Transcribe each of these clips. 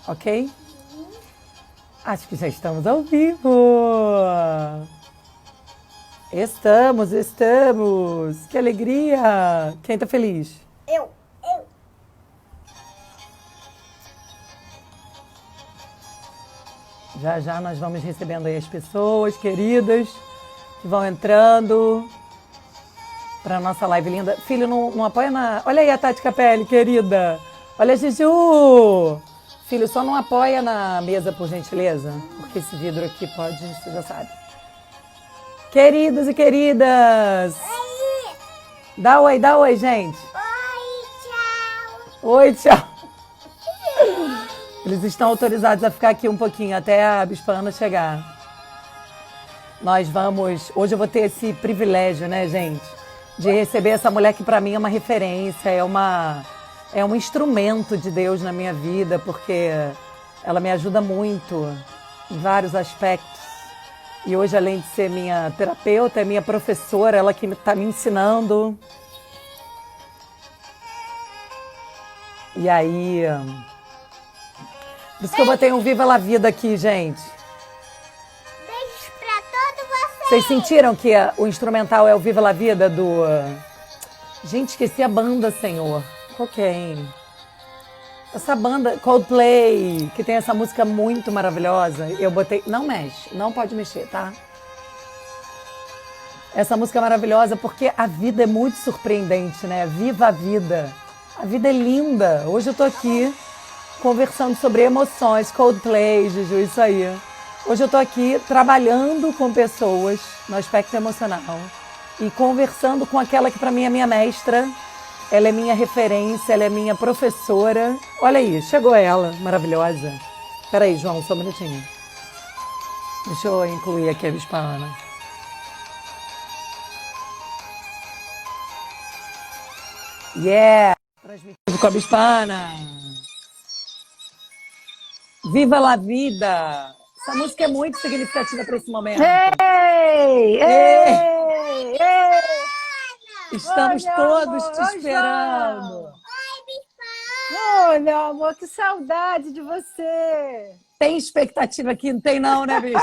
Ok? Acho que já estamos ao vivo. Estamos. Que alegria. Quem tá feliz? Eu. Já já nós vamos recebendo aí as pessoas queridas que vão entrando para nossa live linda. Filho, não apoia na... Olha aí a Tati Capelli, querida. Olha a Juju. Filho, só não apoia na mesa, por gentileza, porque esse vidro aqui pode, você já sabe. Queridos e queridas. Oi. Dá oi, gente. Oi, tchau. Oi, tchau. Eles estão autorizados a ficar aqui um pouquinho até a Bispa Ana chegar. Hoje eu vou ter esse privilégio, né, gente, de receber essa mulher que para mim é uma referência, é um instrumento de Deus na minha vida, porque ela me ajuda muito em vários aspectos. E hoje, além de ser minha terapeuta, é minha professora, ela que está me ensinando. E aí, por isso que eu botei um Viva la Vida aqui, gente. Beijos pra todos vocês. Vocês sentiram que o instrumental é o Viva la Vida do... Gente, esqueci a banda, Senhor. Qual que é, hein? Essa banda, Coldplay, que tem essa música muito maravilhosa. Eu botei... Não mexe, não pode mexer, tá? Essa música é maravilhosa porque a vida é muito surpreendente, né? Viva a vida. A vida é linda. Hoje eu tô aqui conversando sobre emoções, Coldplay, Juju, isso aí. Hoje eu tô aqui trabalhando com pessoas no aspecto emocional e conversando com aquela que para mim é minha mestra. Ela é minha referência, ela é minha professora. Olha aí, chegou ela, maravilhosa. Peraí, João, só um minutinho. Deixa eu incluir aqui a Bispa Ana. Yeah! Transmitido com a Bispa Ana. Viva la vida! Essa música é muito significativa para esse momento. Ei! Ei! Ei! Estamos Oi, todos amor. te Oi, esperando. João. Oi, meu amor, que saudade de você. Tem expectativa aqui? Não tem não, né, bicho?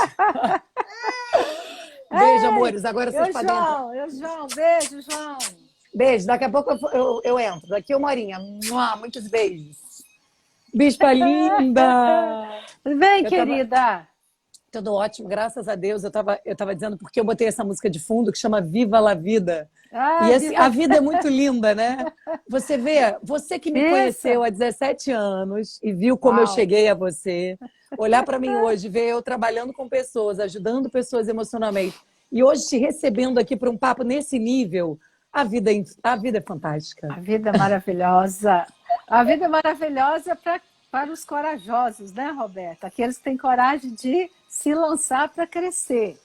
Beijo, amores. Agora vocês podem entrar. João, beijo, João. Beijo. Daqui a pouco eu entro. Daqui uma horinha. Muitos beijos. Bispa linda! Tudo bem, Eu querida? Tudo ótimo, graças a Deus. Eu tava dizendo porque eu botei essa música de fundo que chama Viva la Vida. Ah, E assim, a vida é muito linda, né? Você vê, você que me Isso. conheceu há 17 anos e viu como eu Uau. cheguei a você, olhar para mim hoje, ver eu trabalhando com pessoas, ajudando pessoas emocionalmente, e hoje te recebendo aqui para um papo nesse nível, a vida é fantástica. A vida é maravilhosa. A vida é maravilhosa para os corajosos, né, Roberta? Aqueles que têm coragem de se lançar para crescer.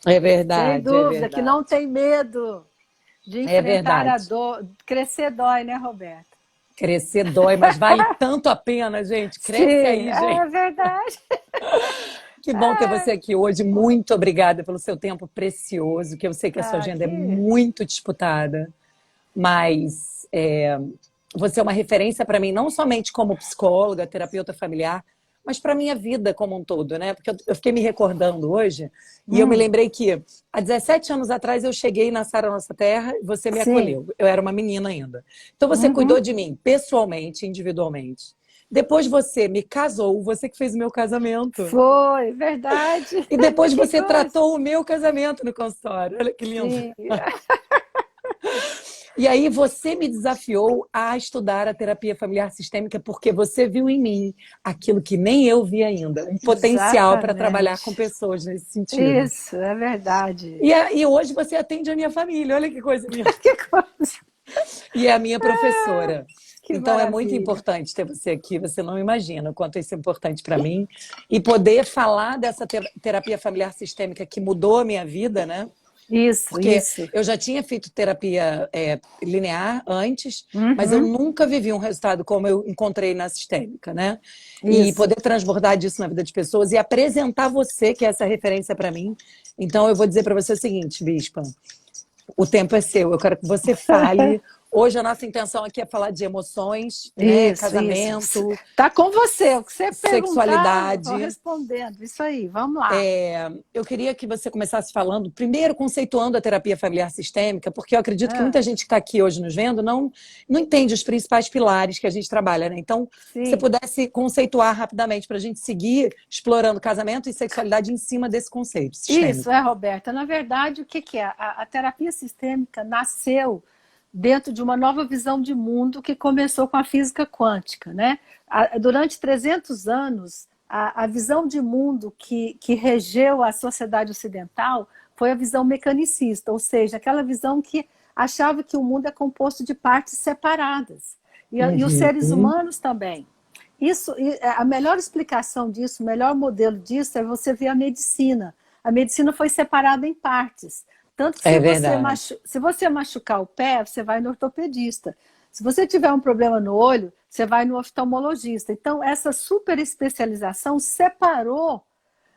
É verdade. Sem dúvida, é verdade. que não tem medo de enfrentar verdade. a dor. Crescer dói, né, Roberta? Crescer dói, mas vale tanto a pena, gente. Cresce Sim, aí, gente. é verdade. Que bom ter você aqui hoje. Muito obrigada pelo seu tempo precioso, que eu sei que a sua agenda é muito disputada, mas você é uma referência para mim, não somente como psicóloga, terapeuta familiar, mas para a minha vida como um todo, né? Porque eu fiquei me recordando hoje e eu me lembrei que há 17 anos atrás eu cheguei na Sara Nossa Terra e você me acolheu. Eu era uma menina ainda. Então você cuidou de mim pessoalmente, individualmente. Depois você me casou, você que fez o meu casamento. Foi, verdade. E depois você tratou o meu casamento no consultório. Olha que lindo. Sim. E aí você me desafiou a estudar a terapia familiar sistêmica porque você viu em mim aquilo que nem eu vi ainda. Um potencial para trabalhar com pessoas nesse sentido. Isso, é verdade. E hoje você atende a minha família. Olha que coisa linda. Que coisa. E é a minha professora. Então maravilha. É muito importante ter você aqui, você não imagina o quanto isso é importante para mim. E poder falar dessa terapia familiar sistêmica que mudou a minha vida, né? Isso, Porque isso. eu já tinha feito terapia linear antes, mas eu nunca vivi um resultado como eu encontrei na sistêmica, né? Isso. E poder transbordar disso na vida de pessoas e apresentar você, que é essa referência para mim. Então eu vou dizer para você o seguinte, Bispa, o tempo é seu. Eu quero que você fale Hoje a nossa intenção aqui é falar de emoções, né? Casamento. Tá com você, o que você perguntar, eu tô sexualidade. respondendo. Isso aí, vamos lá. Eu queria que você começasse falando, primeiro conceituando a terapia familiar sistêmica, porque eu acredito que muita gente que está aqui hoje nos vendo não entende os principais pilares que a gente trabalha, né? Então, se você pudesse conceituar rapidamente para a gente seguir explorando casamento e sexualidade em cima desse conceito sistêmico. Isso, Roberta. Na verdade, o que é? A terapia sistêmica nasceu dentro de uma nova visão de mundo que começou com a física quântica, né? Durante 300 anos, a visão de mundo que regeu a sociedade ocidental foi a visão mecanicista, ou seja, aquela visão que achava que o mundo é composto de partes separadas. E os seres humanos também. A melhor explicação disso, o melhor modelo disso é você ver a medicina. A medicina foi separada em partes. Tanto que se você machucar o pé, você vai no ortopedista. Se você tiver um problema no olho, você vai no oftalmologista. Então, essa super especialização separou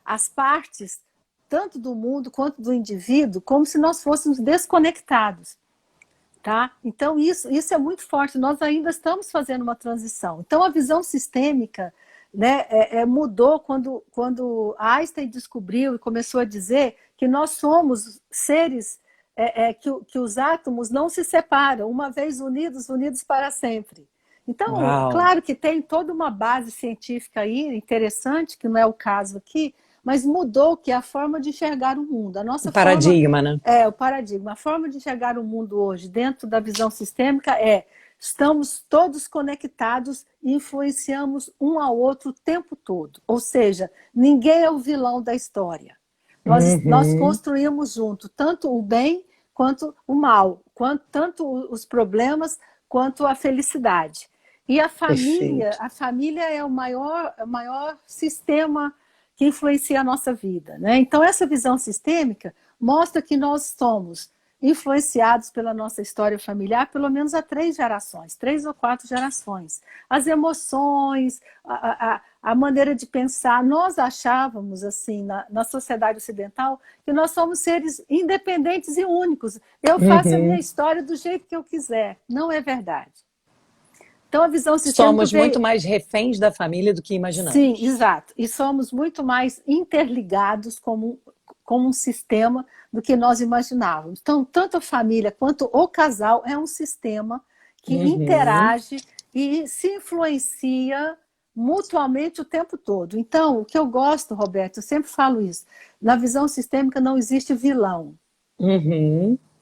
as partes, tanto do mundo quanto do indivíduo, como se nós fôssemos desconectados. Tá? Então, isso é muito forte. Nós ainda estamos fazendo uma transição. Então, a visão sistêmica, né, mudou quando Einstein descobriu e começou a dizer que nós somos seres que os átomos não se separam, uma vez unidos, unidos para sempre. Então, claro que tem toda uma base científica aí, interessante, que não é o caso aqui, mas mudou que é a forma de enxergar o mundo. A nossa paradigma, né? O paradigma. A forma de enxergar o mundo hoje, dentro da visão sistêmica, estamos todos conectados e influenciamos um ao outro o tempo todo. Ou seja, ninguém é o vilão da história. Nós construímos junto tanto o bem quanto o mal, tanto os problemas quanto a felicidade. E a família é o maior sistema que influencia a nossa vida, né? Então, essa visão sistêmica mostra que nós somos influenciados pela nossa história familiar, pelo menos há 3 ou 4 gerações. As emoções, a maneira de pensar. Nós achávamos, assim, na sociedade ocidental, que nós somos seres independentes e únicos. Eu faço a minha história do jeito que eu quiser. Não é verdade. Então, a visão sistêmica somos muito mais reféns da família do que imaginamos. Sim, exato. E somos muito mais interligados como um sistema do que nós imaginávamos. Então, tanto a família quanto o casal é um sistema que interage e se influencia mutuamente o tempo todo. Então, o que eu gosto, Roberto, eu sempre falo isso, na visão sistêmica não existe vilão.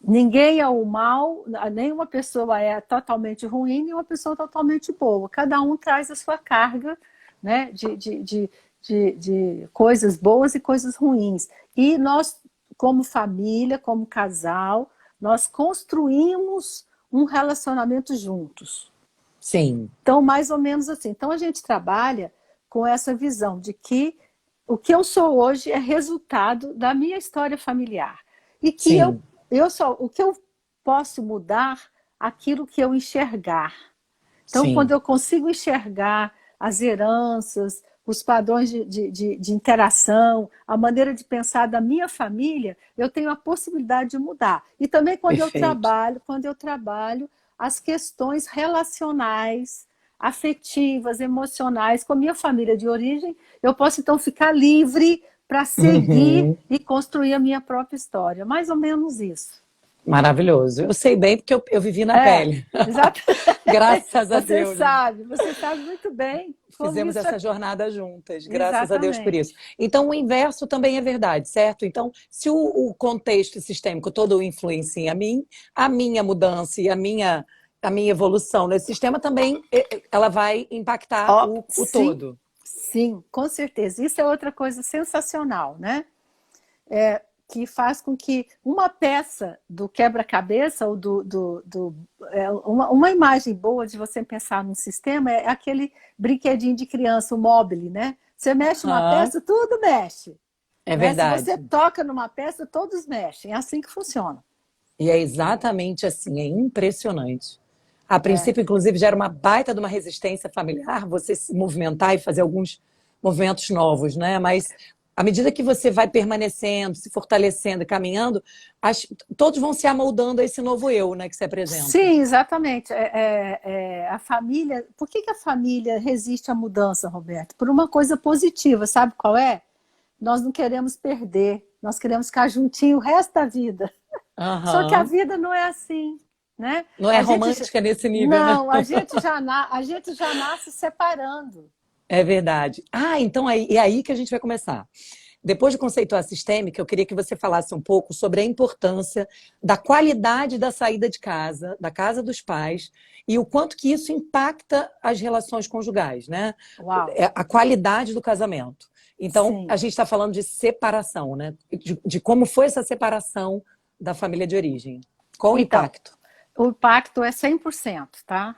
Ninguém é o mal, nenhuma pessoa é totalmente ruim, nenhuma pessoa totalmente boa. Cada um traz a sua carga, né, de coisas boas e coisas ruins. E nós, como família, como casal, nós construímos um relacionamento juntos. Sim. Então, mais ou menos assim. Então, a gente trabalha com essa visão de que o que eu sou hoje é resultado da minha história familiar. E que o que eu posso mudar, aquilo que eu enxergar. Então, quando eu consigo enxergar as heranças, os padrões de interação, a maneira de pensar da minha família, eu tenho a possibilidade de mudar. E também quando eu trabalho as questões relacionais, afetivas, emocionais com a minha família de origem, eu posso então ficar livre para seguir e construir a minha própria história. Mais ou menos isso. Maravilhoso. Eu sei bem porque eu vivi na pele. Exato. Graças a Deus. Você sabe muito bem. Fizemos essa jornada juntas, graças a Deus por isso. Então, o inverso também é verdade, certo? Então, se o contexto sistêmico todo influencia a minha mudança e a minha evolução nesse sistema também, ela vai impactar o todo. Sim, com certeza. Isso é outra coisa sensacional, né? Que faz com que uma peça do quebra-cabeça ou uma imagem boa de você pensar num sistema é aquele brinquedinho de criança, o mobile, né? Você mexe uma peça, tudo mexe. É verdade. Se você toca numa peça, todos mexem. É assim que funciona. E é exatamente assim, é impressionante. A princípio, inclusive, já era uma baita de uma resistência familiar, você se movimentar e fazer alguns movimentos novos, né? Mas à medida que você vai permanecendo, se fortalecendo e caminhando, todos vão se amoldando a esse novo eu, né, que se apresenta. Sim, exatamente. A família. Por que a família resiste à mudança, Roberto? Por uma coisa positiva, sabe qual é? Nós não queremos perder, nós queremos ficar juntinho o resto da vida. Só que a vida não é assim, né? Não é romântica nesse nível, não, né? a gente já nasce separando. É verdade. Então é aí que a gente vai começar. Depois de conceituar a sistêmica, eu queria que você falasse um pouco sobre a importância da qualidade da saída de casa, da casa dos pais, e o quanto que isso impacta as relações conjugais, né? Uau. A qualidade do casamento. Então, Sim. a gente está falando de separação, né? De como foi essa separação da família de origem. Qual o impacto? O impacto é 100%, tá?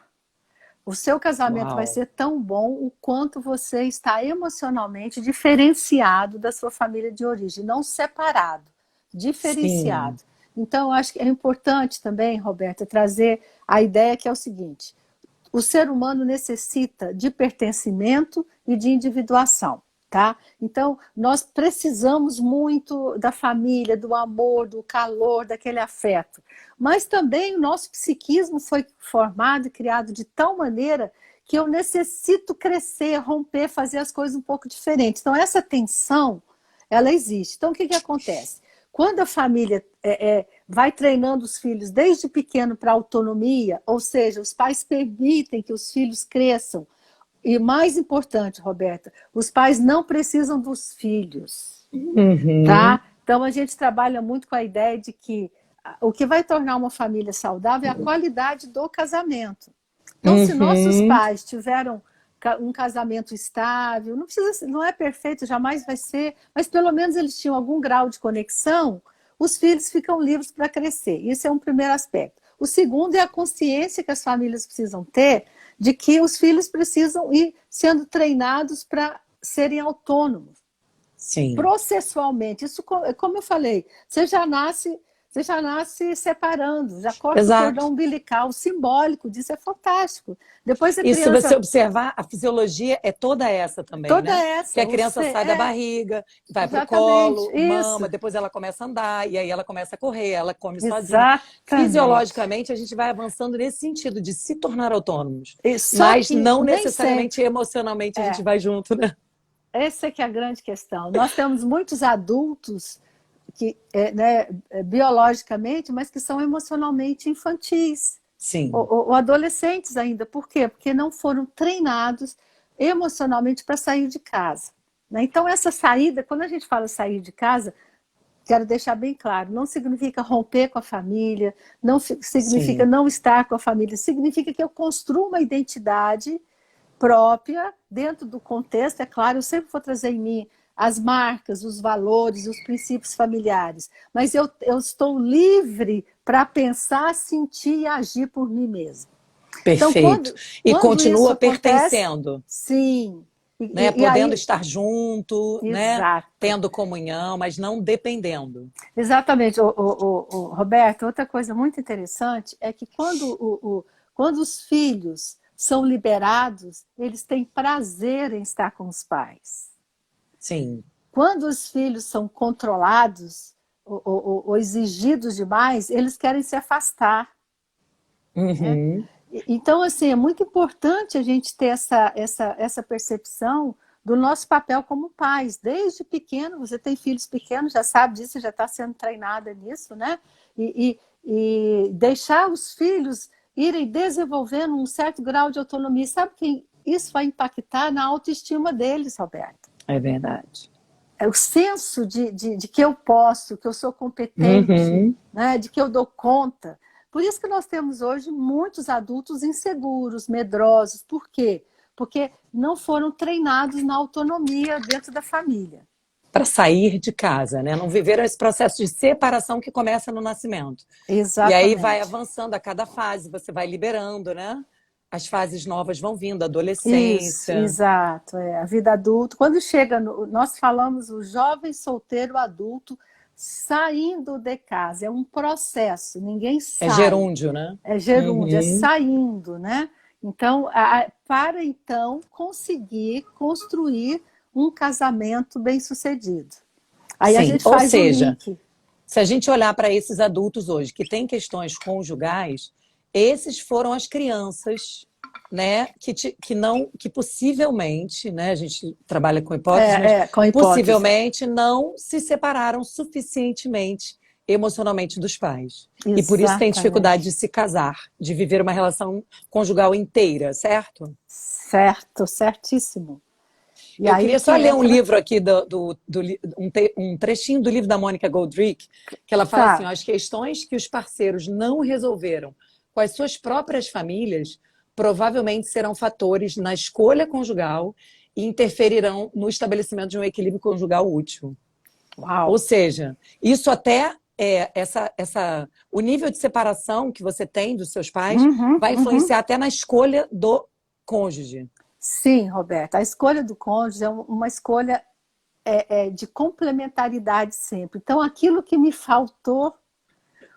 O seu casamento Uau. vai ser tão bom o quanto você está emocionalmente diferenciado da sua família de origem, não separado, diferenciado. Sim. Então, eu acho que é importante também, Roberta, trazer a ideia que é o seguinte: o ser humano necessita de pertencimento e de individuação. Tá? Então, nós precisamos muito da família, do amor, do calor, daquele afeto. Mas também o nosso psiquismo foi formado e criado de tal maneira que eu necessito crescer, romper, fazer as coisas um pouco diferentes. Então, essa tensão, ela existe. Então, o que acontece? Quando a família vai treinando os filhos desde pequeno para a autonomia, ou seja, os pais permitem que os filhos cresçam. E mais importante, Roberta, os pais não precisam dos filhos, tá? Então a gente trabalha muito com a ideia de que o que vai tornar uma família saudável é a qualidade do casamento. Então, se nossos pais tiveram um casamento estável, não é perfeito, jamais vai ser, mas pelo menos eles tinham algum grau de conexão, os filhos ficam livres para crescer. Isso é um primeiro aspecto. O segundo é a consciência que as famílias precisam ter de que os filhos precisam ir sendo treinados para serem autônomos. Sim. Processualmente. Isso, como eu falei, você já nasce separando, já corta Exato. o cordão umbilical. O simbólico disso é fantástico. Depois a e criança... se você observar, a fisiologia é toda essa também, toda né? essa. Que a criança sai da barriga, vai para o colo, mama, depois ela começa a andar, e aí ela começa a correr, ela come sozinha. Fisiologicamente, a gente vai avançando nesse sentido de se tornar autônomos. Mas não necessariamente emocionalmente a gente vai junto, né? Essa é que é a grande questão. Nós temos muitos adultos que, biologicamente, mas que são emocionalmente infantis. Sim. Ou adolescentes ainda. Por quê? Porque não foram treinados emocionalmente para sair de casa. Né? Então, essa saída, quando a gente fala sair de casa, quero deixar bem claro, não significa romper com a família, não significa não estar com a família, significa que eu construo uma identidade própria dentro do contexto. É claro, eu sempre vou trazer em mim as marcas, os valores, os princípios familiares, mas eu estou livre para pensar, sentir e agir por mim mesma. Perfeito. Então, e continua pertencendo. Sim. Podendo estar junto, exato, né? Tendo comunhão, mas não dependendo. Exatamente. Roberto, outra coisa muito interessante é que quando os filhos são liberados, eles têm prazer em estar com os pais. Sim. Quando os filhos são controlados ou exigidos demais, eles querem se afastar. Né? Então, assim, é muito importante a gente ter essa percepção do nosso papel como pais. Desde pequeno, você tem filhos pequenos, já sabe disso, já está sendo treinada nisso, né? E deixar os filhos irem desenvolvendo um certo grau de autonomia. Sabe que isso vai impactar na autoestima deles, Roberto? É verdade. É o senso de que eu posso, que eu sou competente, né? De que eu dou conta. Por isso que nós temos hoje muitos adultos inseguros, medrosos. Por quê? Porque não foram treinados na autonomia dentro da família. Para sair de casa, né? Não viveram esse processo de separação que começa no nascimento. Exatamente. E aí vai avançando a cada fase, você vai liberando, né? As fases novas vão vindo, a adolescência. Isso, exato. A vida adulta. Quando chega, nós falamos o jovem solteiro adulto saindo de casa. É um processo, ninguém sai. É gerúndio, né? É gerúndio, é saindo, né? Então, para então conseguir construir um casamento bem-sucedido. Aí a Sim, gente ou faz o seja, link. se a gente olhar para esses adultos hoje que têm questões conjugais, esses foram as crianças, né, que possivelmente, né, a gente trabalha com hipóteses, mas Com hipótese. possivelmente não se separaram suficientemente emocionalmente dos pais. E por isso tem dificuldade de Exatamente. se casar, de viver uma relação conjugal inteira, certo? Certo, certíssimo. E Eu aí queria que só ler um entra. livro aqui, um trechinho do livro da Mônica Goldrick, que ela fala assim, ó, Tá. as questões que os parceiros não resolveram com as suas próprias famílias provavelmente serão fatores na escolha conjugal e interferirão no estabelecimento de um equilíbrio conjugal útil. Ou Uau. seja, isso até o nível de separação que você tem dos seus pais Uhum, vai uhum. influenciar até na escolha do cônjuge. Sim, Roberta. A escolha do cônjuge é uma escolha de complementaridade sempre. Então, aquilo que me faltou,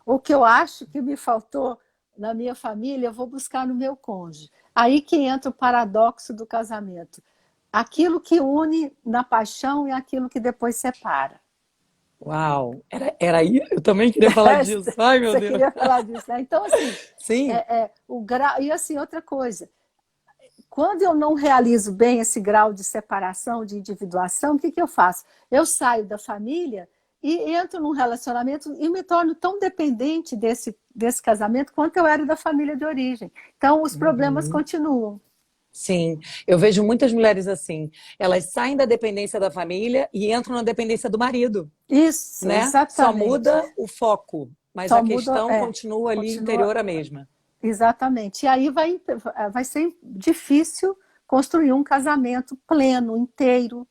ou que eu acho que me faltou na minha família, eu vou buscar no meu cônjuge. Aí que entra o paradoxo do casamento. Aquilo que une na paixão e aquilo que depois separa. Uau, era aí? Eu também queria falar disso. Ai, meu Você Deus. queria falar disso, né? Então, assim, Sim. o grau. E assim, outra coisa. Quando eu não realizo bem esse grau de separação, de individuação, o que eu faço? Eu saio da família e entro num relacionamento e me torno tão dependente desse casamento quanto eu era da família de origem. Então, os problemas Uhum. continuam. Sim, eu vejo muitas mulheres assim. Elas saem da dependência da família e entram na dependência do marido, Isso, né? Só exatamente. muda o foco, mas Só a muda, questão continua ali continua. interior a mesma. Exatamente. E aí vai ser difícil construir um casamento pleno, inteiro,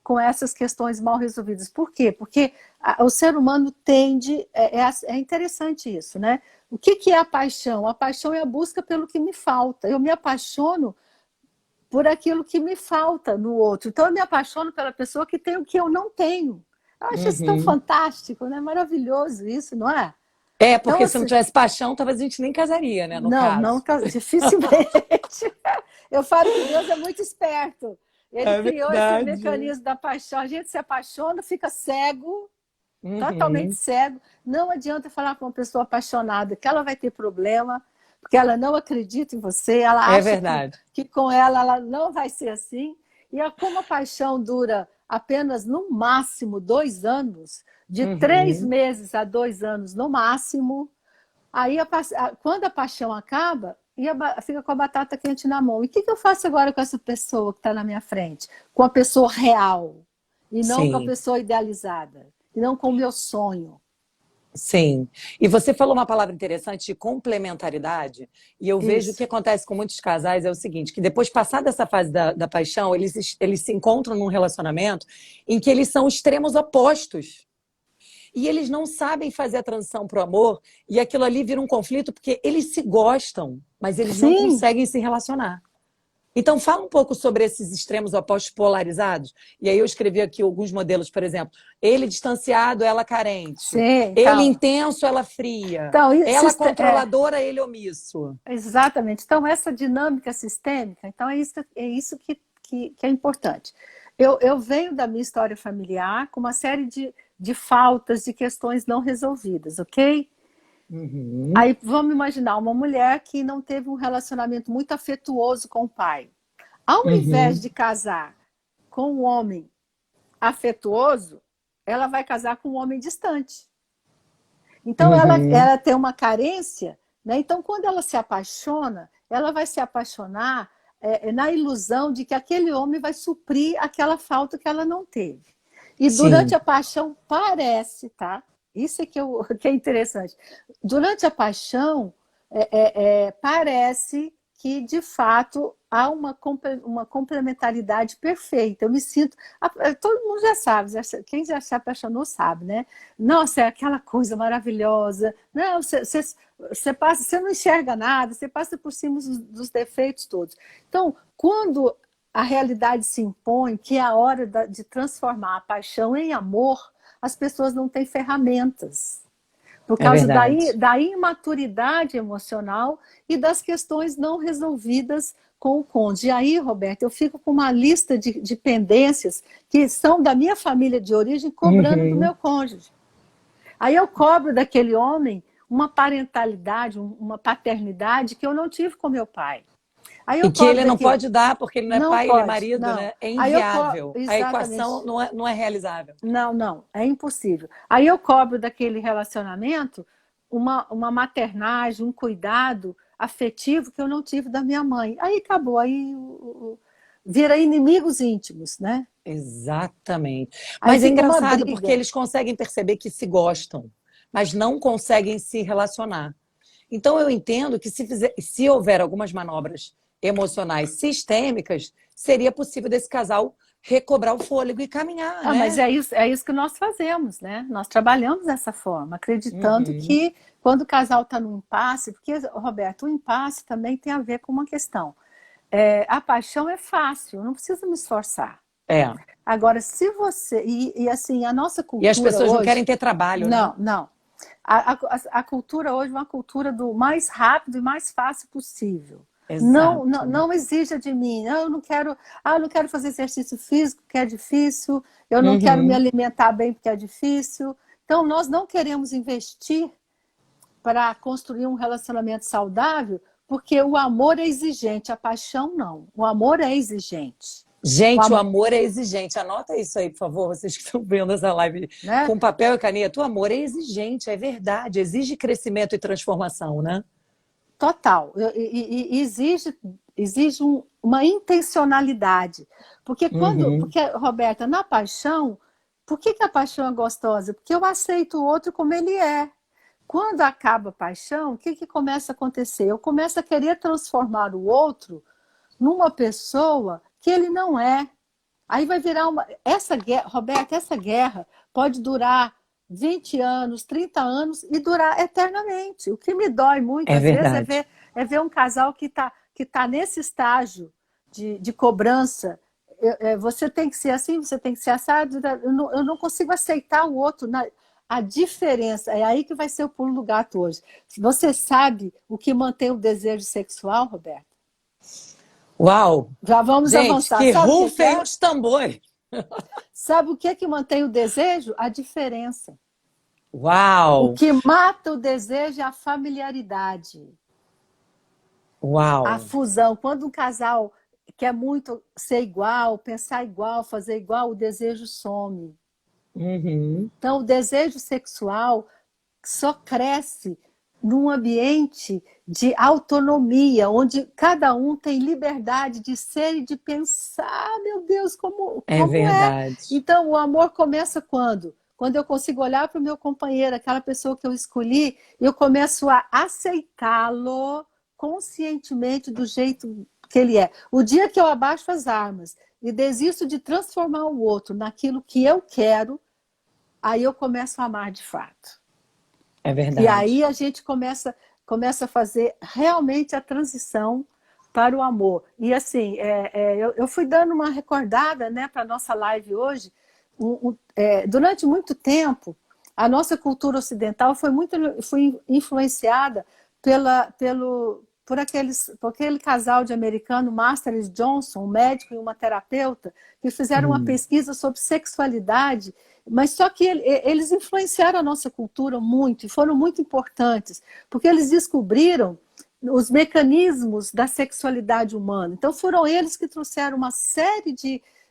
com essas questões mal resolvidas. Por quê? Porque o ser humano tende. É interessante isso, né? O que é a paixão? A paixão é a busca pelo que me falta. Eu me apaixono por aquilo que me falta no outro. Então, eu me apaixono pela pessoa que tem o que eu não tenho. Eu acho isso tão Uhum. fantástico, né? Maravilhoso isso, não é? É, Então, porque se não assim, tivesse paixão, talvez a gente nem casaria, né, no não, não, caso. dificilmente. Eu falo que Deus é muito esperto. Ele É criou esse verdade. mecanismo da paixão. A gente se apaixona, fica cego, totalmente Uhum. cego. Não adianta falar com uma pessoa apaixonada que ela vai ter problema, porque ela não acredita em você, ela É acha verdade. que com ela não vai ser assim. Como a paixão dura apenas no máximo 2 anos, de três Uhum. meses a 2 anos no máximo, aí, quando a paixão acaba, fica com a batata quente na mão. E o que eu faço agora com essa pessoa que está na minha frente? Com a pessoa real, e não com a Sim. pessoa idealizada, e não com o meu sonho. Sim. E você falou uma palavra interessante de complementaridade, e eu vejo o que Isso. acontece com muitos casais é o seguinte, que depois, passada essa fase da paixão, eles se encontram num relacionamento em que eles são extremos opostos. E eles não sabem fazer a transição para o amor, e aquilo ali vira um conflito porque eles se gostam, mas eles não Sim, conseguem se relacionar. Então, fala um pouco sobre esses extremos opostos polarizados. E aí eu escrevi aqui alguns modelos, por exemplo. Ele distanciado, ela carente. sim, Ele então. intenso, ela fria. Então, Ela controladora, ele omisso. exatamente. Então, essa dinâmica sistêmica, então é isso que é importante. Eu venho da minha história familiar com uma série de faltas, de questões não resolvidas, ok? Uhum, Aí vamos imaginar uma mulher que não teve um relacionamento muito afetuoso com o pai. Ao invés uhum, de casar com um homem afetuoso, ela vai casar com um homem distante. Então uhum. ela tem uma carência, né? Então quando ela se apaixona, ela vai se apaixonar na ilusão de que aquele homem vai suprir aquela falta que ela não teve. E durante Sim, a paixão parece, tá? Isso é que é interessante. Durante a paixão, parece que, de fato, há uma complementaridade perfeita. Eu me sinto. Todo mundo já sabe, quem já se apaixonou sabe, né? Nossa, é aquela coisa maravilhosa. Não, você não enxerga nada, você passa por cima dos defeitos todos. Então, quando a realidade se impõe, que é a hora de transformar a paixão em amor, as pessoas não têm ferramentas. Por É causa verdade. da imaturidade emocional e das questões não resolvidas com o cônjuge. E aí, Roberto, eu fico com uma lista de pendências que são da minha família de origem cobrando do Uhum. meu cônjuge. Aí eu cobro daquele homem uma parentalidade, uma paternidade que eu não tive com meu pai. Aí E eu que cobro ele não daquele... pode dar porque ele não é Não pai, ele é pode, marido, não. né? É Aí eu cobro... inviável. A equação Exatamente. não é realizável. Não, não, é impossível. Aí eu cobro daquele relacionamento uma maternagem, um cuidado afetivo que eu não tive da minha mãe. Aí acabou, aí vira inimigos íntimos, né? Exatamente. Aí Mas é fica uma engraçado porque briga. eles conseguem perceber que se gostam, mas não conseguem se relacionar. Então eu entendo que se houver algumas manobras emocionais sistêmicas, seria possível desse casal recobrar o fôlego e caminhar, Ah, mas né? é isso que nós fazemos, né? Nós trabalhamos dessa forma, acreditando Uhum. que quando o casal está no impasse, porque, Roberto, o impasse também tem a ver com uma questão. A paixão é fácil, eu não preciso me esforçar. É. Agora, se você. E assim, a nossa E as cultura pessoas não hoje. querem ter trabalho, né? Não, não. A cultura hoje é uma cultura do mais rápido e mais fácil possível. Não, não, Exato. não exija de mim. Eu não quero fazer exercício físico porque é difícil. Eu não quero me Uhum. alimentar bem porque é difícil. Então, nós não queremos investir para construir um relacionamento saudável porque o amor é exigente, a paixão não. O amor é exigente. O Gente, o amor, amor é exigente. Anota isso aí, por favor, vocês que estão vendo essa live né? com papel e caneta. O amor é exigente, é verdade. Exige crescimento e transformação, né? Total. Exige uma intencionalidade. Uhum. Porque, Roberta, na paixão, por que a paixão é gostosa? Porque eu aceito o outro como ele é. Quando acaba a paixão, o que começa a acontecer? Eu começo a querer transformar o outro numa pessoa que ele não é. Aí vai virar uma. Essa guerra, Roberta, essa guerra pode durar 20 anos, 30 anos e durar eternamente. O que me dói muito, É às vezes, verdade. é ver um casal que tá nesse estágio de cobrança. Você tem que ser assim, você tem que ser assado. Eu não consigo aceitar o outro. A diferença, é aí que vai ser o pulo do gato hoje. Você sabe o que mantém o desejo sexual, Roberto? Uau! Já vamos Gente, avançar. que Sabe o que rufem é? os tambores! Sabe o que mantém o desejo? A diferença. O Uau! que mata o desejo é a familiaridade, a Uau! fusão. Quando um casal quer muito ser igual, pensar igual, fazer igual, o desejo some. Uhum. Então, o desejo sexual só cresce num ambiente de autonomia, onde cada um tem liberdade de ser e de pensar, meu Deus, É como é. verdade. Então, o amor começa quando? Quando eu consigo olhar para o meu companheiro, aquela pessoa que eu escolhi, e eu começo a aceitá-lo conscientemente do jeito que ele é. O dia que eu abaixo as armas e desisto de transformar o outro naquilo que eu quero, aí eu começo a amar de fato. É E aí verdade. a gente começa a fazer realmente a transição para o amor. E assim, eu fui dando uma recordada, né, para a nossa live hoje. Durante muito tempo, a nossa cultura ocidental foi influenciada por aquele casal de americano, Master e Johnson, um médico e uma terapeuta, que fizeram uma Uhum. pesquisa sobre sexualidade, mas só que eles influenciaram a nossa cultura muito e foram muito importantes, porque eles descobriram os mecanismos da sexualidade humana. Então foram eles que trouxeram uma série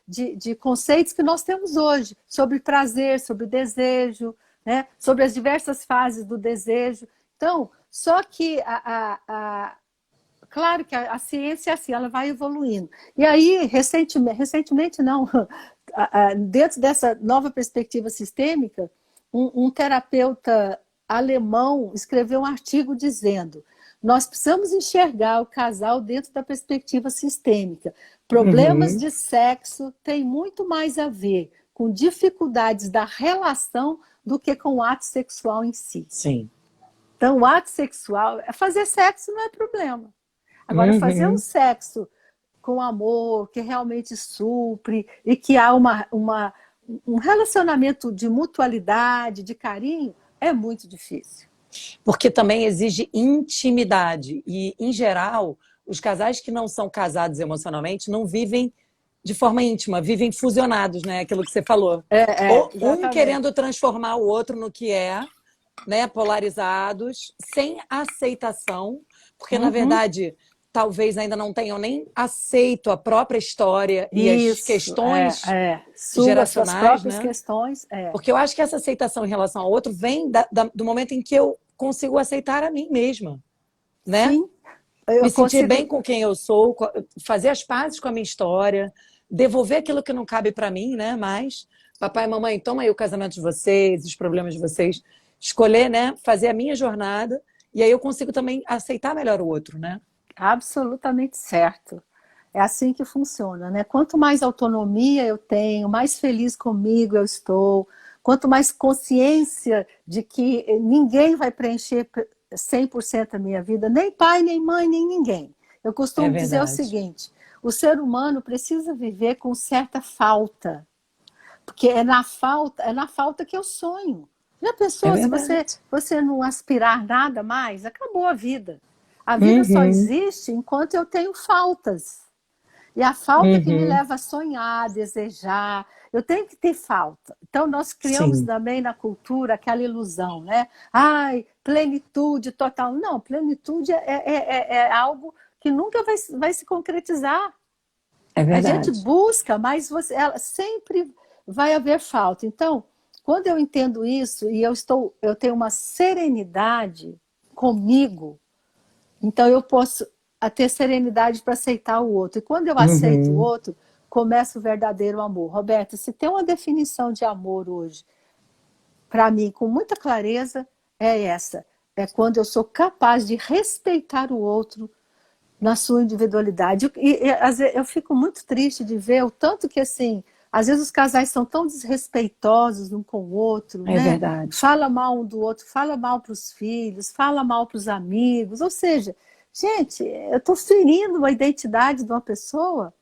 de conceitos que nós temos hoje, sobre prazer, sobre desejo, né? Sobre as diversas fases do desejo. Então, só que claro que a ciência é assim, ela vai evoluindo. E aí, recentemente não, dentro dessa nova perspectiva sistêmica, um terapeuta alemão escreveu um artigo dizendo: nós precisamos enxergar o casal dentro da perspectiva sistêmica. Problemas Uhum. de sexo têm muito mais a ver com dificuldades da relação do que com o ato sexual em si. Sim. Então, o ato sexual, fazer sexo não é problema. Agora, fazer um Uhum. sexo com amor, que realmente supre e que há um relacionamento de mutualidade, de carinho, é muito difícil. Porque também exige intimidade. E, em geral, os casais que não são casados emocionalmente não vivem de forma íntima, vivem fusionados, né? Aquilo que você falou. Ou um Exatamente. querendo transformar o outro no que é, né? Polarizados, sem aceitação, porque, na Uhum. verdade, talvez ainda não tenham nem aceito a própria história e as Isso, questões suas geracionais, próprias né? questões, Porque eu acho que essa aceitação em relação ao outro vem do momento em que eu consigo aceitar a mim mesma, né? sim, eu Me sentir bem consigo, com quem eu sou, fazer as pazes com a minha história, devolver aquilo que não cabe para mim, né? Mas, papai e mamãe, toma aí o casamento de vocês, os problemas de vocês, escolher, né? Fazer a minha jornada, e aí eu consigo também aceitar melhor o outro, né? absolutamente certo. É assim que funciona, né? Quanto mais autonomia eu tenho, mais feliz comigo eu estou, quanto mais consciência de que ninguém vai preencher 100% a minha vida, nem pai, nem mãe, nem ninguém. Eu É costumo dizer o verdade. seguinte: o ser humano precisa viver com certa falta, porque é na falta que eu sonho. Já É pensou, se verdade. você não aspirar nada mais, acabou a vida. A vida só Uhum, existe enquanto eu tenho faltas. E a falta que me uhum, leva a sonhar, a desejar, eu tenho que ter falta. Então, nós criamos sim, também na cultura aquela ilusão, né? Ai, plenitude total. Não, plenitude é algo que nunca vai se concretizar. é A gente verdade. busca, mas ela sempre vai haver falta. Então, quando eu entendo isso e eu tenho uma serenidade comigo, então eu posso ter serenidade para aceitar o outro. E quando eu aceito o Uhum. outro, começa o verdadeiro amor. Roberta, se tem uma definição de amor hoje, para mim, com muita clareza, é essa. É quando eu sou capaz de respeitar o outro na sua individualidade. Às vezes, eu fico muito triste de ver o tanto que, assim, às vezes os casais são tão desrespeitosos um com o outro, É né? verdade. Fala mal um do outro, fala mal para os filhos, fala mal para os amigos. Ou seja, gente, eu estou ferindo a identidade de uma pessoa.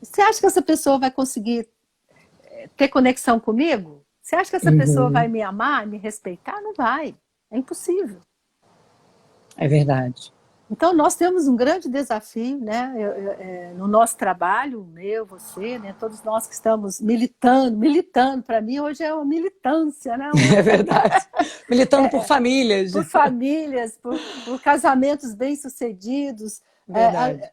Você acha que essa pessoa vai conseguir ter conexão comigo? Você acha que essa pessoa vai Uhum. me amar, me respeitar? Não vai. É impossível. É verdade. Então, nós temos um grande desafio, né, no nosso trabalho, o meu, você, né, todos nós que estamos militando, para mim hoje é uma militância, né, É verdade. Militando por famílias. por famílias, por casamentos bem-sucedidos. Verdade.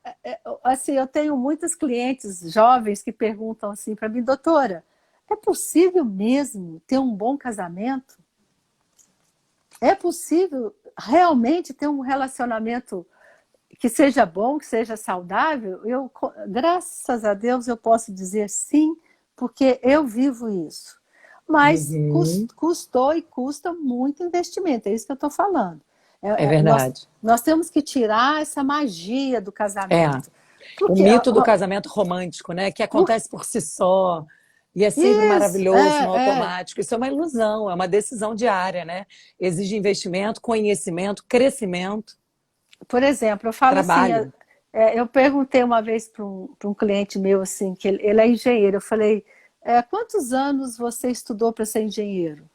Assim, eu tenho muitos clientes jovens que perguntam assim para mim, doutora, é possível mesmo ter um bom casamento? É possível realmente ter um relacionamento que seja bom, que seja saudável? Graças a Deus, eu posso dizer sim, porque eu vivo isso. Mas Uhum. custou e custa muito investimento, é isso que eu estou falando. É Nós, verdade. nós temos que tirar essa magia do É. casamento. O Porque, mito do casamento romântico, né? Que por, acontece por si só e é sempre isso, maravilhoso, no automático. Isso é uma ilusão, é uma decisão diária, né? Exige investimento, conhecimento, crescimento, por exemplo, eu falo assim, trabalho. eu perguntei uma vez para um cliente meu assim, que ele é engenheiro, eu falei, quantos anos você estudou para ser engenheiro?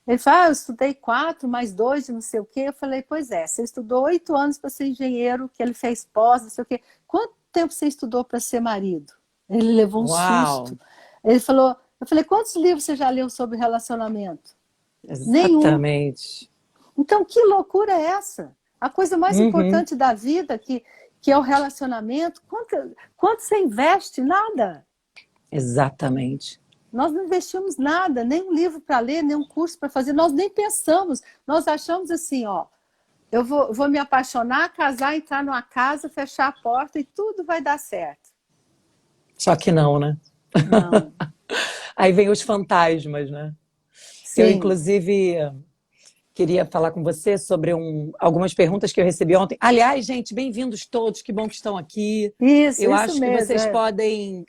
Ele falou, eu estudei 4, mais 2 de não sei o quê. Eu falei, pois é, você estudou 8 anos para ser engenheiro, que ele fez pós, não sei o quê. Quanto tempo você estudou para ser marido? Ele levou um Uau! susto. Ele falou, eu falei, quantos livros você já leu sobre relacionamento? Nenhum. Exatamente. Então, que loucura é essa? A coisa mais Uhum. importante da vida, que é o relacionamento, quanto você investe? Nada. Exatamente. Nós não investimos nada, nem um livro para ler, nem um curso para fazer, nós nem pensamos. Nós achamos assim, ó, eu vou me apaixonar, casar, entrar numa casa, fechar a porta e tudo vai dar certo. Só que não, né? Não. Aí vem os fantasmas, né? Eu, Sim. inclusive, queria falar com você sobre algumas perguntas que eu recebi ontem. Aliás, gente, bem-vindos todos, que bom que estão aqui. Eu Isso acho que mesmo. vocês podem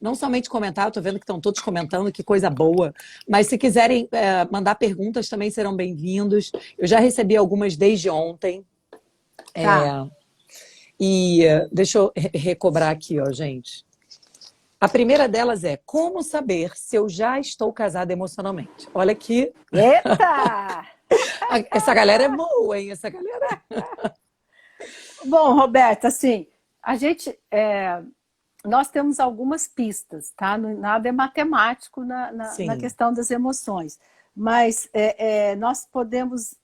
não somente comentar, eu estou vendo que estão todos comentando, que coisa boa, mas se quiserem mandar perguntas também serão bem-vindos. Eu já recebi algumas desde ontem. Tá. E deixa eu recobrar aqui, ó, gente. A primeira delas é como saber se eu já estou casada emocionalmente. Olha aqui. Eita! Essa galera é boa, hein? Essa galera. Bom, Roberta, assim, nós temos algumas pistas, tá? Nada é matemático na Sim. questão das emoções, mas nós podemos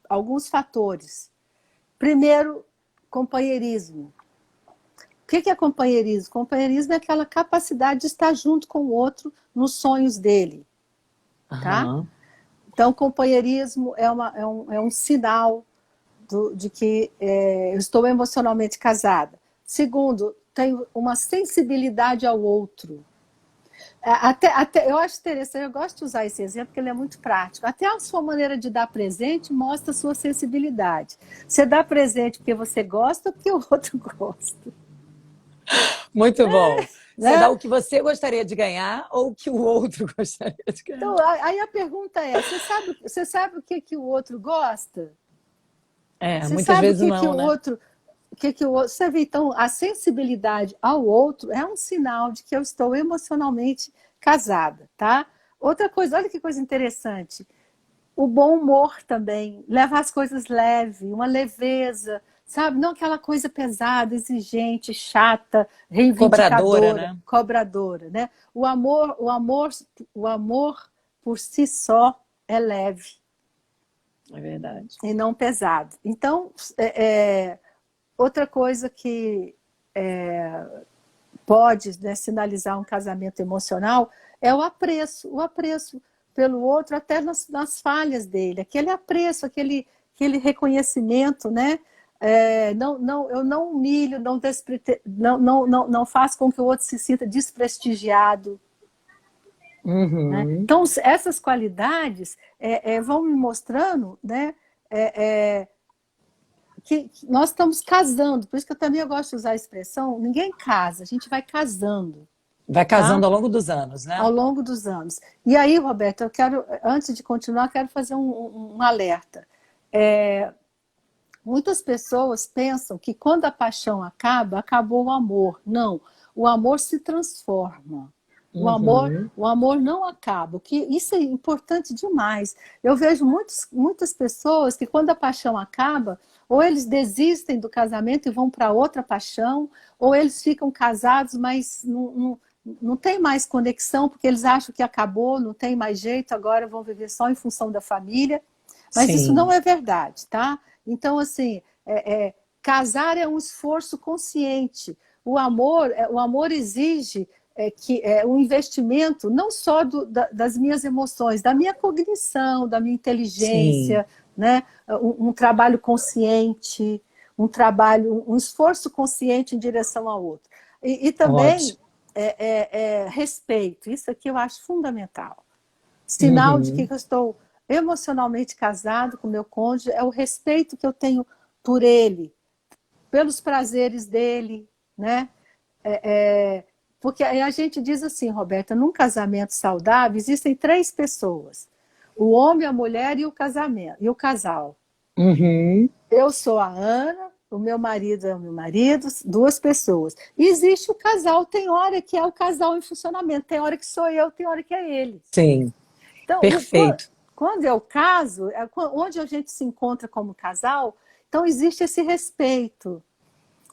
alguns fatores. Primeiro, companheirismo. O que é companheirismo? Companheirismo é aquela capacidade de estar junto com o outro nos sonhos dele, tá? Aham. Então, companheirismo é um sinal de que eu estou emocionalmente casada. Segundo, tenho uma sensibilidade ao outro. Até, eu acho interessante, eu gosto de usar esse exemplo porque ele é muito prático. Até a sua maneira de dar presente mostra a sua sensibilidade. Você dá presente porque você gosta ou porque o outro gosta. Muito bom. Você dá Né? o que você gostaria de ganhar ou o que o outro gostaria de ganhar? Então, aí a pergunta é, você sabe o que o outro gosta? É, Você muitas sabe vezes não, né? o que o outro... Você vê, então, a sensibilidade ao outro é um sinal de que eu estou emocionalmente casada, tá? Outra coisa, olha que coisa interessante. O bom humor também, levar as coisas leve, uma leveza, sabe? Não aquela coisa pesada, exigente, chata, Cobradora, reivindicadora, né? cobradora, né? O amor por si só é leve É verdade. e não pesado. Então, outra coisa que pode, né, sinalizar um casamento emocional é o apreço pelo outro, até nas falhas dele, aquele apreço, aquele reconhecimento, né? Eu não humilho, não faço com que o outro se sinta desprestigiado. Né? Uhum. Então, essas qualidades vão me mostrando, né, que nós estamos casando, por isso que eu gosto de usar a expressão, ninguém casa, a gente vai casando, Vai tá? casando ao longo dos anos, Ao né? longo dos anos. E aí, Roberto, antes de continuar, quero fazer um alerta. Muitas pessoas pensam que quando a paixão acaba, acabou o amor. Não, o amor se transforma. O amor, Uhum. o amor não acaba. Isso é importante demais. Eu vejo muitas pessoas que quando a paixão acaba, ou eles desistem do casamento e vão para outra paixão, ou eles ficam casados, mas não tem mais conexão, porque eles acham que acabou, não tem mais jeito, agora vão viver só em função da família. Mas isso não Sim. é verdade, tá? Então, assim, casar é um esforço consciente. O amor exige um investimento não só das minhas emoções, da minha cognição, da minha Sim. inteligência, né? Um trabalho consciente, um esforço consciente em direção ao outro. E também Ótimo. respeito, isso aqui eu acho fundamental. Sinal de que Uhum. eu estou emocionalmente casado com meu cônjuge é o respeito que eu tenho por ele, pelos prazeres dele, né? Porque a gente diz assim, Roberta, num casamento saudável existem 3 pessoas: o homem, a mulher e o casal. Uhum. Eu sou a Ana, o meu marido é o meu marido, 2 pessoas. E existe o casal, tem hora que é o casal em funcionamento, tem hora que sou eu, tem hora que é ele. Sim. Então, Perfeito. quando eu caso, onde a gente se encontra como casal, então existe esse respeito,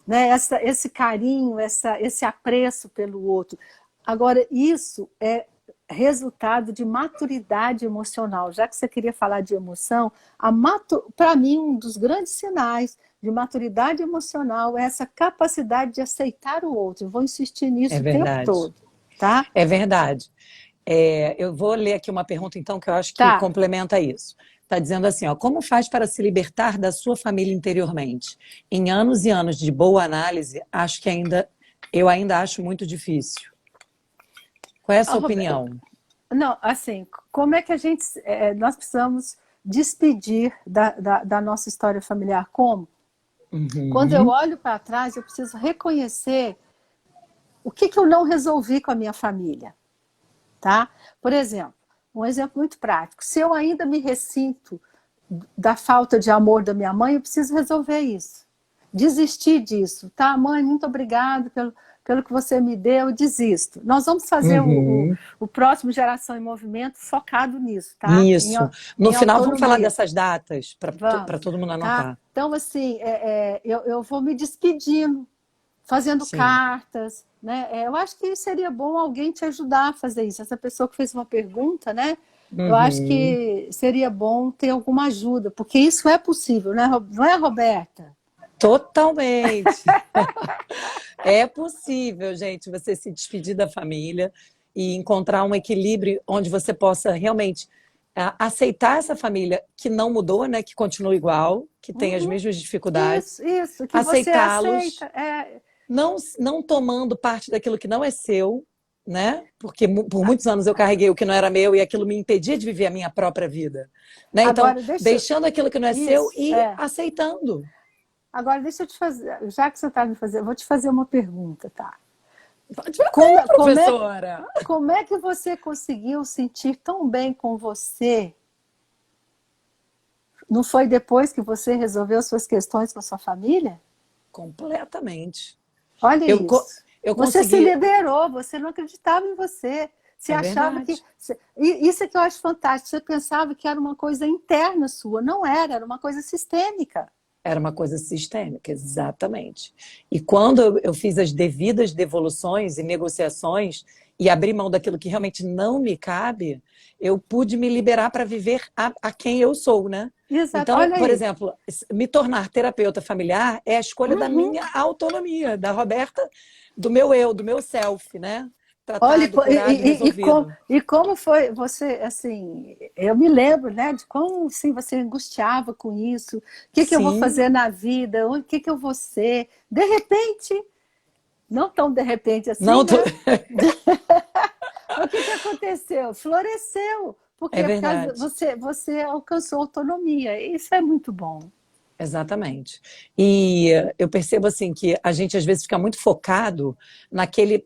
né? Esse carinho, esse apreço pelo outro. Agora, isso é resultado de maturidade emocional. Já que você queria falar de emoção, para mim, um dos grandes sinais de maturidade emocional é essa capacidade de aceitar o outro. Eu vou insistir É nisso o tempo verdade. todo, tá? É verdade. Eu vou ler aqui uma pergunta, então, que eu acho que Tá. complementa isso. Está dizendo assim, ó, como faz para se libertar da sua família interiormente? Em anos e anos de boa análise, eu ainda acho muito difícil. Qual é a Ah, sua opinião? não, assim, como é que nós precisamos despedir da nossa história familiar? Como? Quando eu Uhum. olho para trás, eu preciso reconhecer o que eu não resolvi com a minha família, tá? Por exemplo, um exemplo muito prático. Se eu ainda me ressinto da falta de amor da minha mãe, eu preciso resolver isso. Desistir disso, tá? Mãe, muito obrigada pelo que você me deu, eu desisto. Nós vamos fazer o próximo Geração em Movimento focado nisso, tá? Nisso. No em final, vamos falar autonomia. dessas datas, para Vamos, todo mundo tá? anotar. Então, assim, eu vou me despedindo, fazendo Sim. cartas, né? Eu acho que seria bom alguém te ajudar a fazer isso. Essa pessoa que fez uma pergunta, né? Eu acho que seria bom ter alguma ajuda, porque isso é possível, né? Não é, Roberta? Totalmente. É possível, gente, você se despedir da família e encontrar um equilíbrio onde você possa realmente aceitar essa família que não mudou, né? Que continua igual, que tem as mesmas dificuldades. Isso, que você Aceitá-los, aceita. não tomando parte daquilo que não é seu, né? Porque por muitos anos eu carreguei o que não era meu e aquilo me impedia de viver a minha própria vida, né? Então, Agora, deixando aquilo que não é seu e é. aceitando. Agora, deixa eu te fazer, já que você está me fazendo, eu vou te fazer uma pergunta, tá? Pode fazer, professora. Como é que você conseguiu sentir tão bem com você? Não foi depois que você resolveu suas questões com a sua família? Completamente. Olha isso. Eu Você consegui... se liberou, você não acreditava em você. Você achava verdade. que... Isso é que eu acho fantástico. Você pensava que era uma coisa interna sua. Não era, era uma coisa sistêmica. Era uma coisa sistêmica, exatamente. E quando eu fiz as devidas devoluções e negociações e abri mão daquilo que realmente não me cabe, eu pude me liberar para viver a quem eu sou, né? Exato. Então, Olha por aí. exemplo, me tornar terapeuta familiar é a escolha da minha autonomia, da Roberta, do meu eu, do meu self, né? Tratado, Olha, curado, resolvido. e como foi você, assim, eu me lembro, né, de como assim, você angustiava com isso, o que eu vou fazer na vida, o que eu vou ser, de repente, não tão de repente assim, não tô... né? O que aconteceu? Floresceu, porque você alcançou autonomia, isso é muito bom. Exatamente. E eu percebo assim que a gente às vezes fica muito focado naquela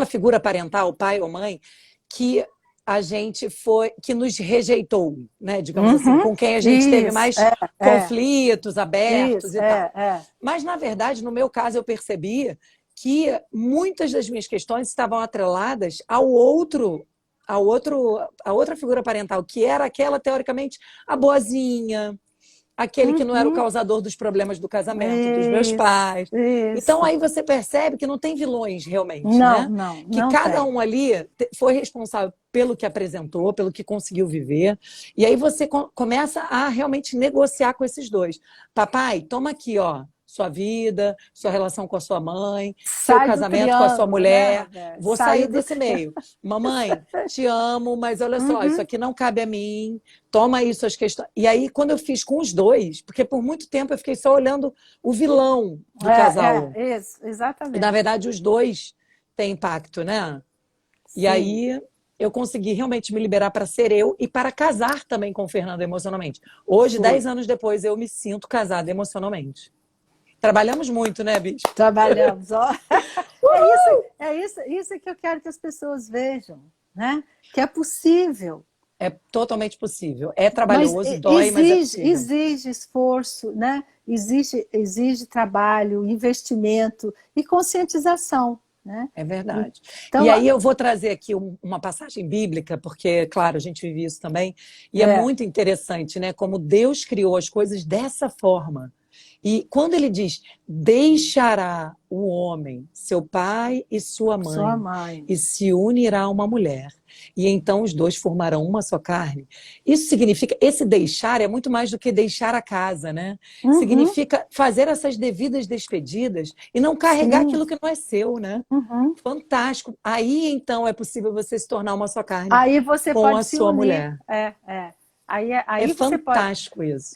figura parental, pai ou mãe, que a gente que nos rejeitou, né? Digamos assim, com quem a gente teve mais conflitos abertos e tal. Mas, na verdade, no meu caso, eu percebi que muitas das minhas questões estavam atreladas a outra figura parental, que era aquela, teoricamente, a boazinha, aquele que não era o causador dos problemas do casamento, dos meus pais. Então, aí você percebe que não tem vilões, realmente, né? Que cada um ali foi responsável pelo que apresentou, pelo que conseguiu viver. E aí você começa a realmente negociar com esses dois. Papai, toma aqui, ó, sua vida, sua relação com a sua mãe, seu casamento com a sua mulher. Né? Vou sair desse meio. Mamãe, te amo, mas olha só, isso aqui não cabe a mim. Toma aí suas questões. E aí, quando eu fiz com os dois, porque por muito tempo eu fiquei só olhando o vilão do casal. Isso, exatamente. E, na verdade, os dois têm impacto, né? Sim. E aí eu consegui realmente me liberar para ser eu e para casar também com o Fernando emocionalmente. Hoje, 10 anos depois, eu me sinto casada emocionalmente. Trabalhamos muito, né, bicho? Trabalhamos, ó. Isso que eu quero que as pessoas vejam, né? Que é possível. É totalmente possível. É trabalhoso, dói, mas é possível. Exige esforço, né? Exige trabalho, investimento e conscientização. Né? É verdade. Então, e aí eu vou trazer aqui uma passagem bíblica, porque, claro, a gente vive isso também, e é muito interessante, né? Como Deus criou as coisas dessa forma. E quando ele diz, deixará o homem, seu pai e sua mãe, e se unirá a uma mulher, e então os dois formarão uma só carne. Isso significa, esse deixar é muito mais do que deixar a casa, né? Significa fazer essas devidas despedidas e não carregar aquilo que não é seu, né? Fantástico. Aí, então, é possível você se tornar uma só carne aí você com pode a se sua unir. mulher. Aí é fantástico isso.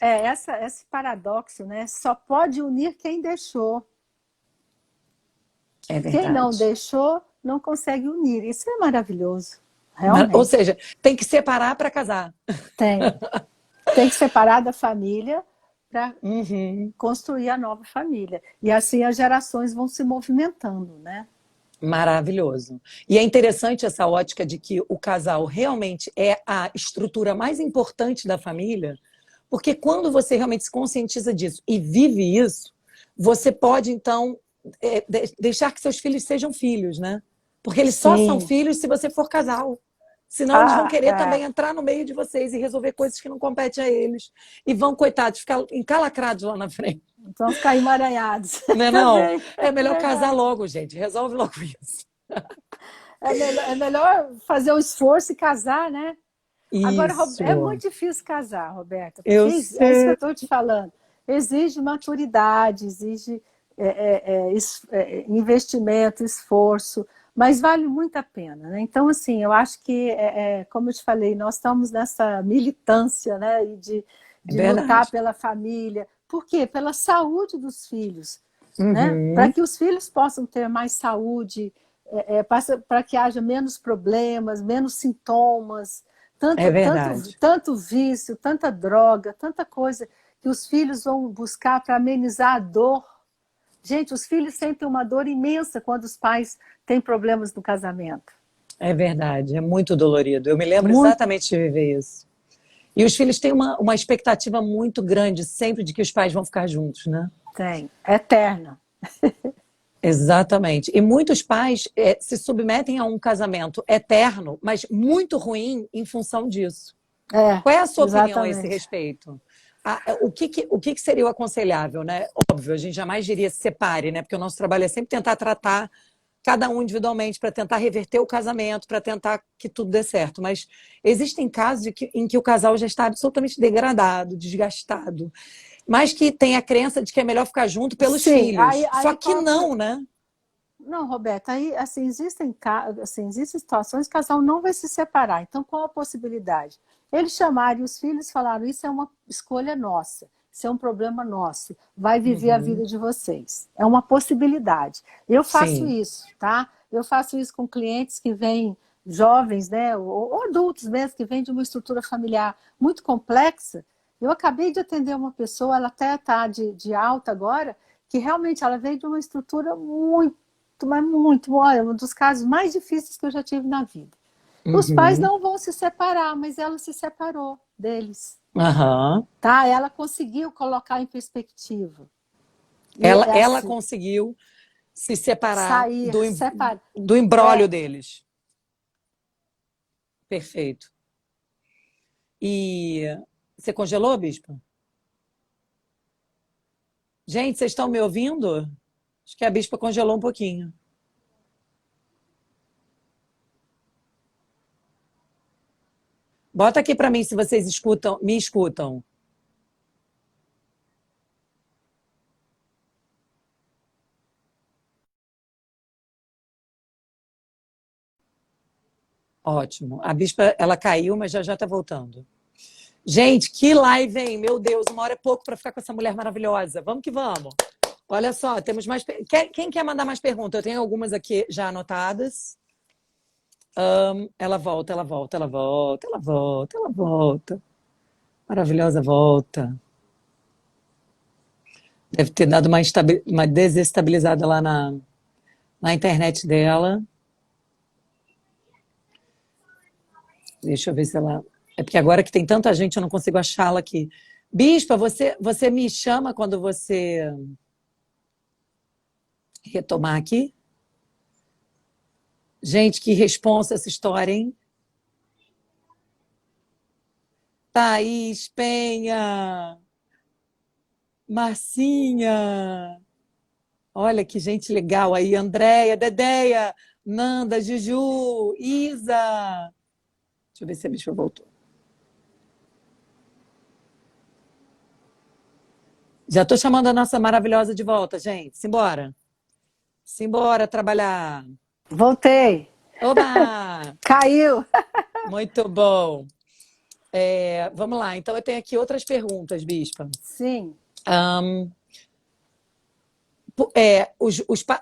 Esse paradoxo, né? Só pode unir quem deixou. É verdade. Quem não deixou, não consegue unir. Isso é maravilhoso. Realmente. Ou seja, tem que separar para casar. Tem que separar da família para construir a nova família. E assim as gerações vão se movimentando, né? Maravilhoso. E é interessante essa ótica de que o casal realmente é a estrutura mais importante da família, porque quando você realmente se conscientiza disso e vive isso, você pode, então, deixar que seus filhos sejam filhos, né? Porque eles só são Sim. filhos se você for casal. Senão eles vão querer É. também entrar no meio de vocês e resolver coisas que não competem a eles. E vão, coitados, ficar encalacrados lá na frente. Vão ficar emaranhados. Não é não? Também. É melhor Verdade. casar logo, gente. Resolve logo isso. É melhor fazer o esforço e casar, né? Agora, Isso. é muito difícil casar, Roberta. Porque Eu é isso sei. que eu estou te falando. Exige maturidade, exige investimento, esforço, mas vale muito a pena, né? Então, assim, eu acho que, como eu te falei, nós estamos nessa militância, né? De lutar pela família. Por quê? Pela saúde dos filhos, né? Para que os filhos possam ter mais saúde, para que haja menos problemas, menos sintomas, tanto vício, tanta droga, tanta coisa que os filhos vão buscar para amenizar a dor. Gente, os filhos sentem uma dor imensa quando os pais têm problemas no casamento. É verdade, é muito dolorido. Eu me lembro Muito. exatamente de viver isso. E os filhos têm uma expectativa muito grande sempre de que os pais vão ficar juntos, né? Tem, eterna. Exatamente. E muitos pais se submetem a um casamento eterno, mas muito ruim em função disso. Qual é a sua opinião a esse respeito? O que seria o aconselhável, né? Óbvio, a gente jamais diria se separe, né? Porque o nosso trabalho é sempre tentar tratar cada um individualmente para tentar reverter o casamento, para tentar que tudo dê certo. Mas existem casos em que o casal já está absolutamente degradado, desgastado, mas que tem a crença de que é melhor ficar junto pelos filhos. Só que não, né? Não, Roberta, aí assim, existem situações que o casal não vai se separar. Então, qual a possibilidade? Eles chamarem os filhos e falaram, isso é uma escolha nossa, isso é um problema nosso, vai viver a vida de vocês. É uma possibilidade. Eu faço isso, tá? Eu faço isso com clientes que vêm, jovens, né, ou adultos mesmo, que vêm de uma estrutura familiar muito complexa. Eu acabei de atender uma pessoa, ela até está de alta agora, que realmente ela veio de uma estrutura olha, um dos casos mais difíceis que eu já tive na vida. Os pais não vão se separar, mas ela se separou deles. Tá? Ela conseguiu colocar em perspectiva. Ela conseguiu se separar do imbróglio deles. Perfeito. E você congelou, Bispa? Gente, vocês estão me ouvindo? Acho que a Bispa congelou um pouquinho. Bota aqui para mim se vocês me escutam. Ótimo. A Bispa, ela caiu, mas já está voltando. Gente, que live, hein? Meu Deus, uma hora é pouco para ficar com essa mulher maravilhosa. Vamos que vamos. Olha só, temos mais... Quem quer mandar mais perguntas? Eu tenho algumas aqui já anotadas. Ela volta. Maravilhosa volta. Deve ter dado uma desestabilizada lá na internet dela. Deixa eu ver se ela... É porque agora que tem tanta gente, eu não consigo achá-la aqui. Bispa, você me chama quando você retomar aqui? Gente, que responsa essa história, hein? Thaís, Penha, Marcinha, olha que gente legal aí, Andréia, Dedeia, Nanda, Juju, Isa. Deixa eu ver se a bicha voltou. Já estou chamando a nossa maravilhosa de volta, gente. Simbora. Simbora trabalhar. Voltei. Oba! Caiu. Muito bom. Vamos lá. Então, eu tenho aqui outras perguntas, Bispa. Sim.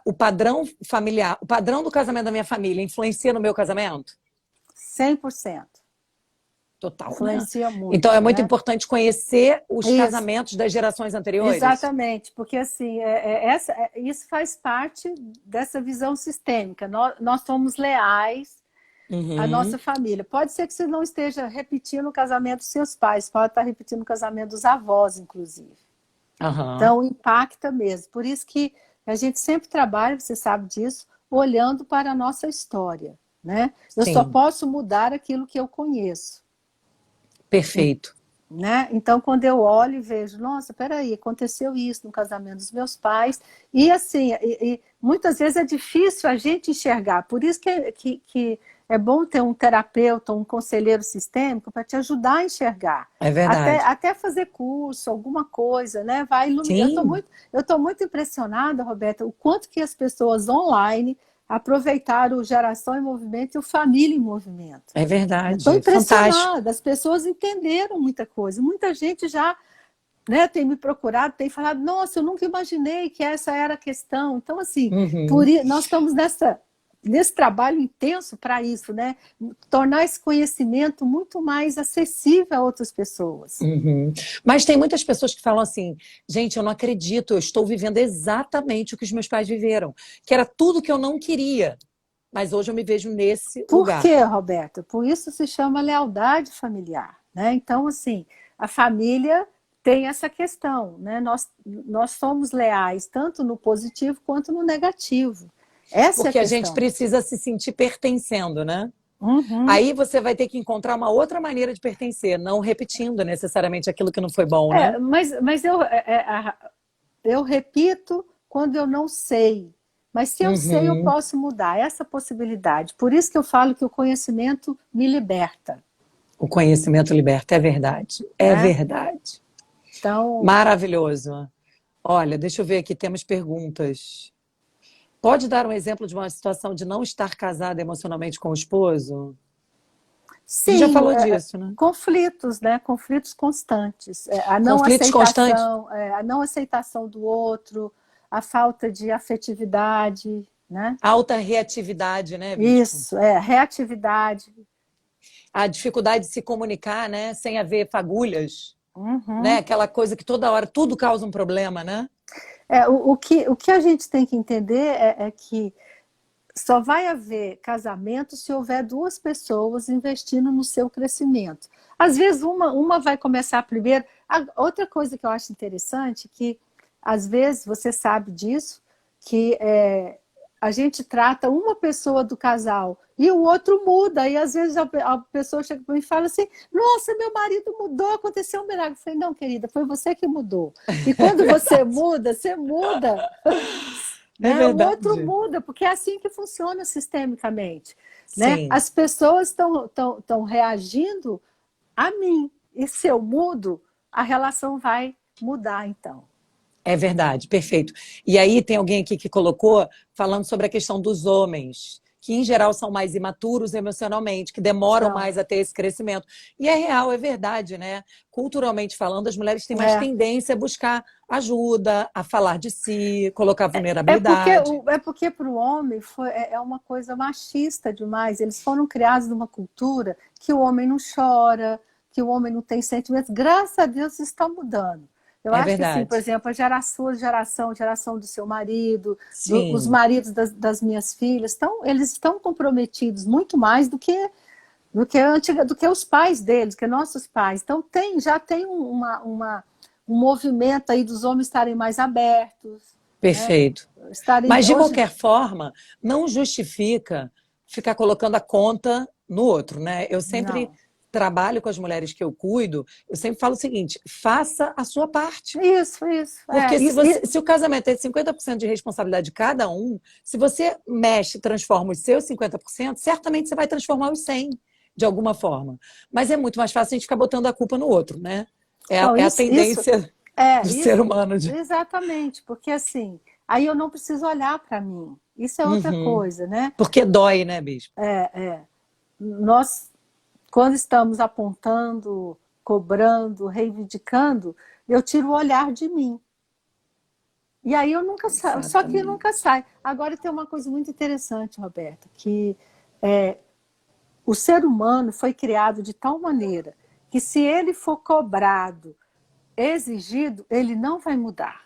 O padrão familiar, o padrão do casamento da minha família influencia no meu casamento? 100%. Total, influencia muito. Então, é muito importante conhecer os casamentos das gerações anteriores? Exatamente, porque assim, isso faz parte dessa visão sistêmica. Nós somos leais à nossa família. Pode ser que você não esteja repetindo o casamento dos seus pais, pode estar repetindo o casamento dos avós, inclusive. Então, impacta mesmo. Por isso que A gente sempre trabalha, você sabe disso, olhando para a nossa história, né? Eu só Sim, posso mudar aquilo que eu conheço. perfeito. Né? Então, quando eu olho e vejo, nossa, peraí, aconteceu isso no casamento dos meus pais, e assim, muitas vezes é difícil a gente enxergar, por isso que é bom ter um terapeuta, um conselheiro sistêmico para te ajudar a enxergar, É verdade. até fazer curso, alguma coisa, né? Vai iluminar. Sim, Eu estou muito impressionada, Roberta, o quanto que as pessoas online aproveitaram o Geração em Movimento e o Família em Movimento. é Estou verdade. Fantástico. impressionada, as pessoas entenderam muita coisa. Muita gente já, né, tem me procurado, tem falado, nossa, eu nunca imaginei que essa era a questão. Então, assim, Uhum. nós estamos nesse trabalho intenso para isso, né? Tornar esse conhecimento muito mais acessível a outras pessoas. Uhum. Mas tem muitas pessoas que falam assim, gente, eu não acredito, eu estou vivendo exatamente o que os meus pais viveram, que era tudo que eu não queria, mas hoje eu me vejo nesse Por lugar. quê, Roberto? Por isso se chama lealdade familiar, né? Então, assim, a família tem essa questão, né? Nós somos leais tanto no positivo quanto no negativo. Essa é a Porque a gente questão. precisa se sentir pertencendo, né? Uhum. Aí você vai ter que encontrar uma outra maneira de pertencer, não repetindo necessariamente aquilo que não foi bom, né? Mas eu repito quando eu não sei. Mas se eu sei, eu Uhum. posso mudar essa possibilidade. Por isso que eu falo que o conhecimento me liberta, O conhecimento liberta, é verdade. É né? verdade. Então, Maravilhoso. Olha, deixa eu ver aqui, temos perguntas. Pode dar um exemplo de uma situação de não estar casada emocionalmente com o esposo? A gente já sim, falou disso, né? conflitos, né? Conflitos constantes, Conflitos constantes, a não aceitação do outro, a falta de afetividade, né? alta reatividade, né, Bispo? Isso, reatividade. A dificuldade de se comunicar, né, sem haver fagulhas, né? Uhum. Aquela coisa que toda hora tudo causa um problema, né? O que a gente tem que entender é que só vai haver casamento se houver duas pessoas investindo no seu crescimento. Às vezes uma vai começar primeiro. Outra coisa que eu acho interessante, que às vezes você sabe disso, que a gente trata uma pessoa do casal e o outro muda, e às vezes a pessoa chega para mim e fala assim, nossa, meu marido mudou, aconteceu um milagre. Eu falei, não, querida, foi você que mudou. E É quando verdade. você muda, É né? O outro verdade. muda, porque é assim que funciona sistemicamente, né? Sim. As pessoas estão reagindo a mim, e se eu mudo, a relação vai mudar, então. É verdade, perfeito. E aí tem alguém aqui que colocou falando sobre a questão dos homens, que em geral são mais imaturos emocionalmente, que demoram São, mais a ter esse crescimento. E é real, é verdade, né? Culturalmente falando, as mulheres têm mais é, tendência a buscar ajuda, a falar de si, colocar É porque, vulnerabilidade. é porque para o homem é uma coisa machista demais. Eles foram criados numa cultura que o homem não chora, que o homem não tem sentimentos. Graças a Deus isso está mudando. Eu É acho que, assim, por verdade. exemplo, sua geração, a geração do seu marido, os Sim, maridos das minhas filhas, eles estão comprometidos muito mais do que os pais deles, que nossos pais. Então já tem um movimento aí dos homens estarem mais abertos, né? perfeito. Estarem Mas, de hoje. qualquer forma, não justifica ficar colocando a conta no outro, né? Eu sempre Não. trabalho com as mulheres que eu cuido, eu sempre falo o seguinte: faça a sua parte. Isso. Porque se o casamento é 50% de responsabilidade de cada um, se você mexe, transforma os seus 50%, certamente você vai transformar os 100 de alguma forma. Mas é muito mais fácil a gente ficar botando a culpa no outro, né? Então, É a tendência do ser isso, humano de. exatamente, porque assim, aí eu não preciso olhar para mim. Isso é outra Uhum. coisa, né? Porque dói, né, Bispo? Nós, quando estamos apontando, cobrando, reivindicando, eu tiro o olhar de mim. E aí eu nunca saio, só que nunca Exatamente. sai. Agora tem uma coisa muito interessante, Roberta, que o ser humano foi criado de tal maneira que se ele for cobrado, exigido, ele não vai mudar.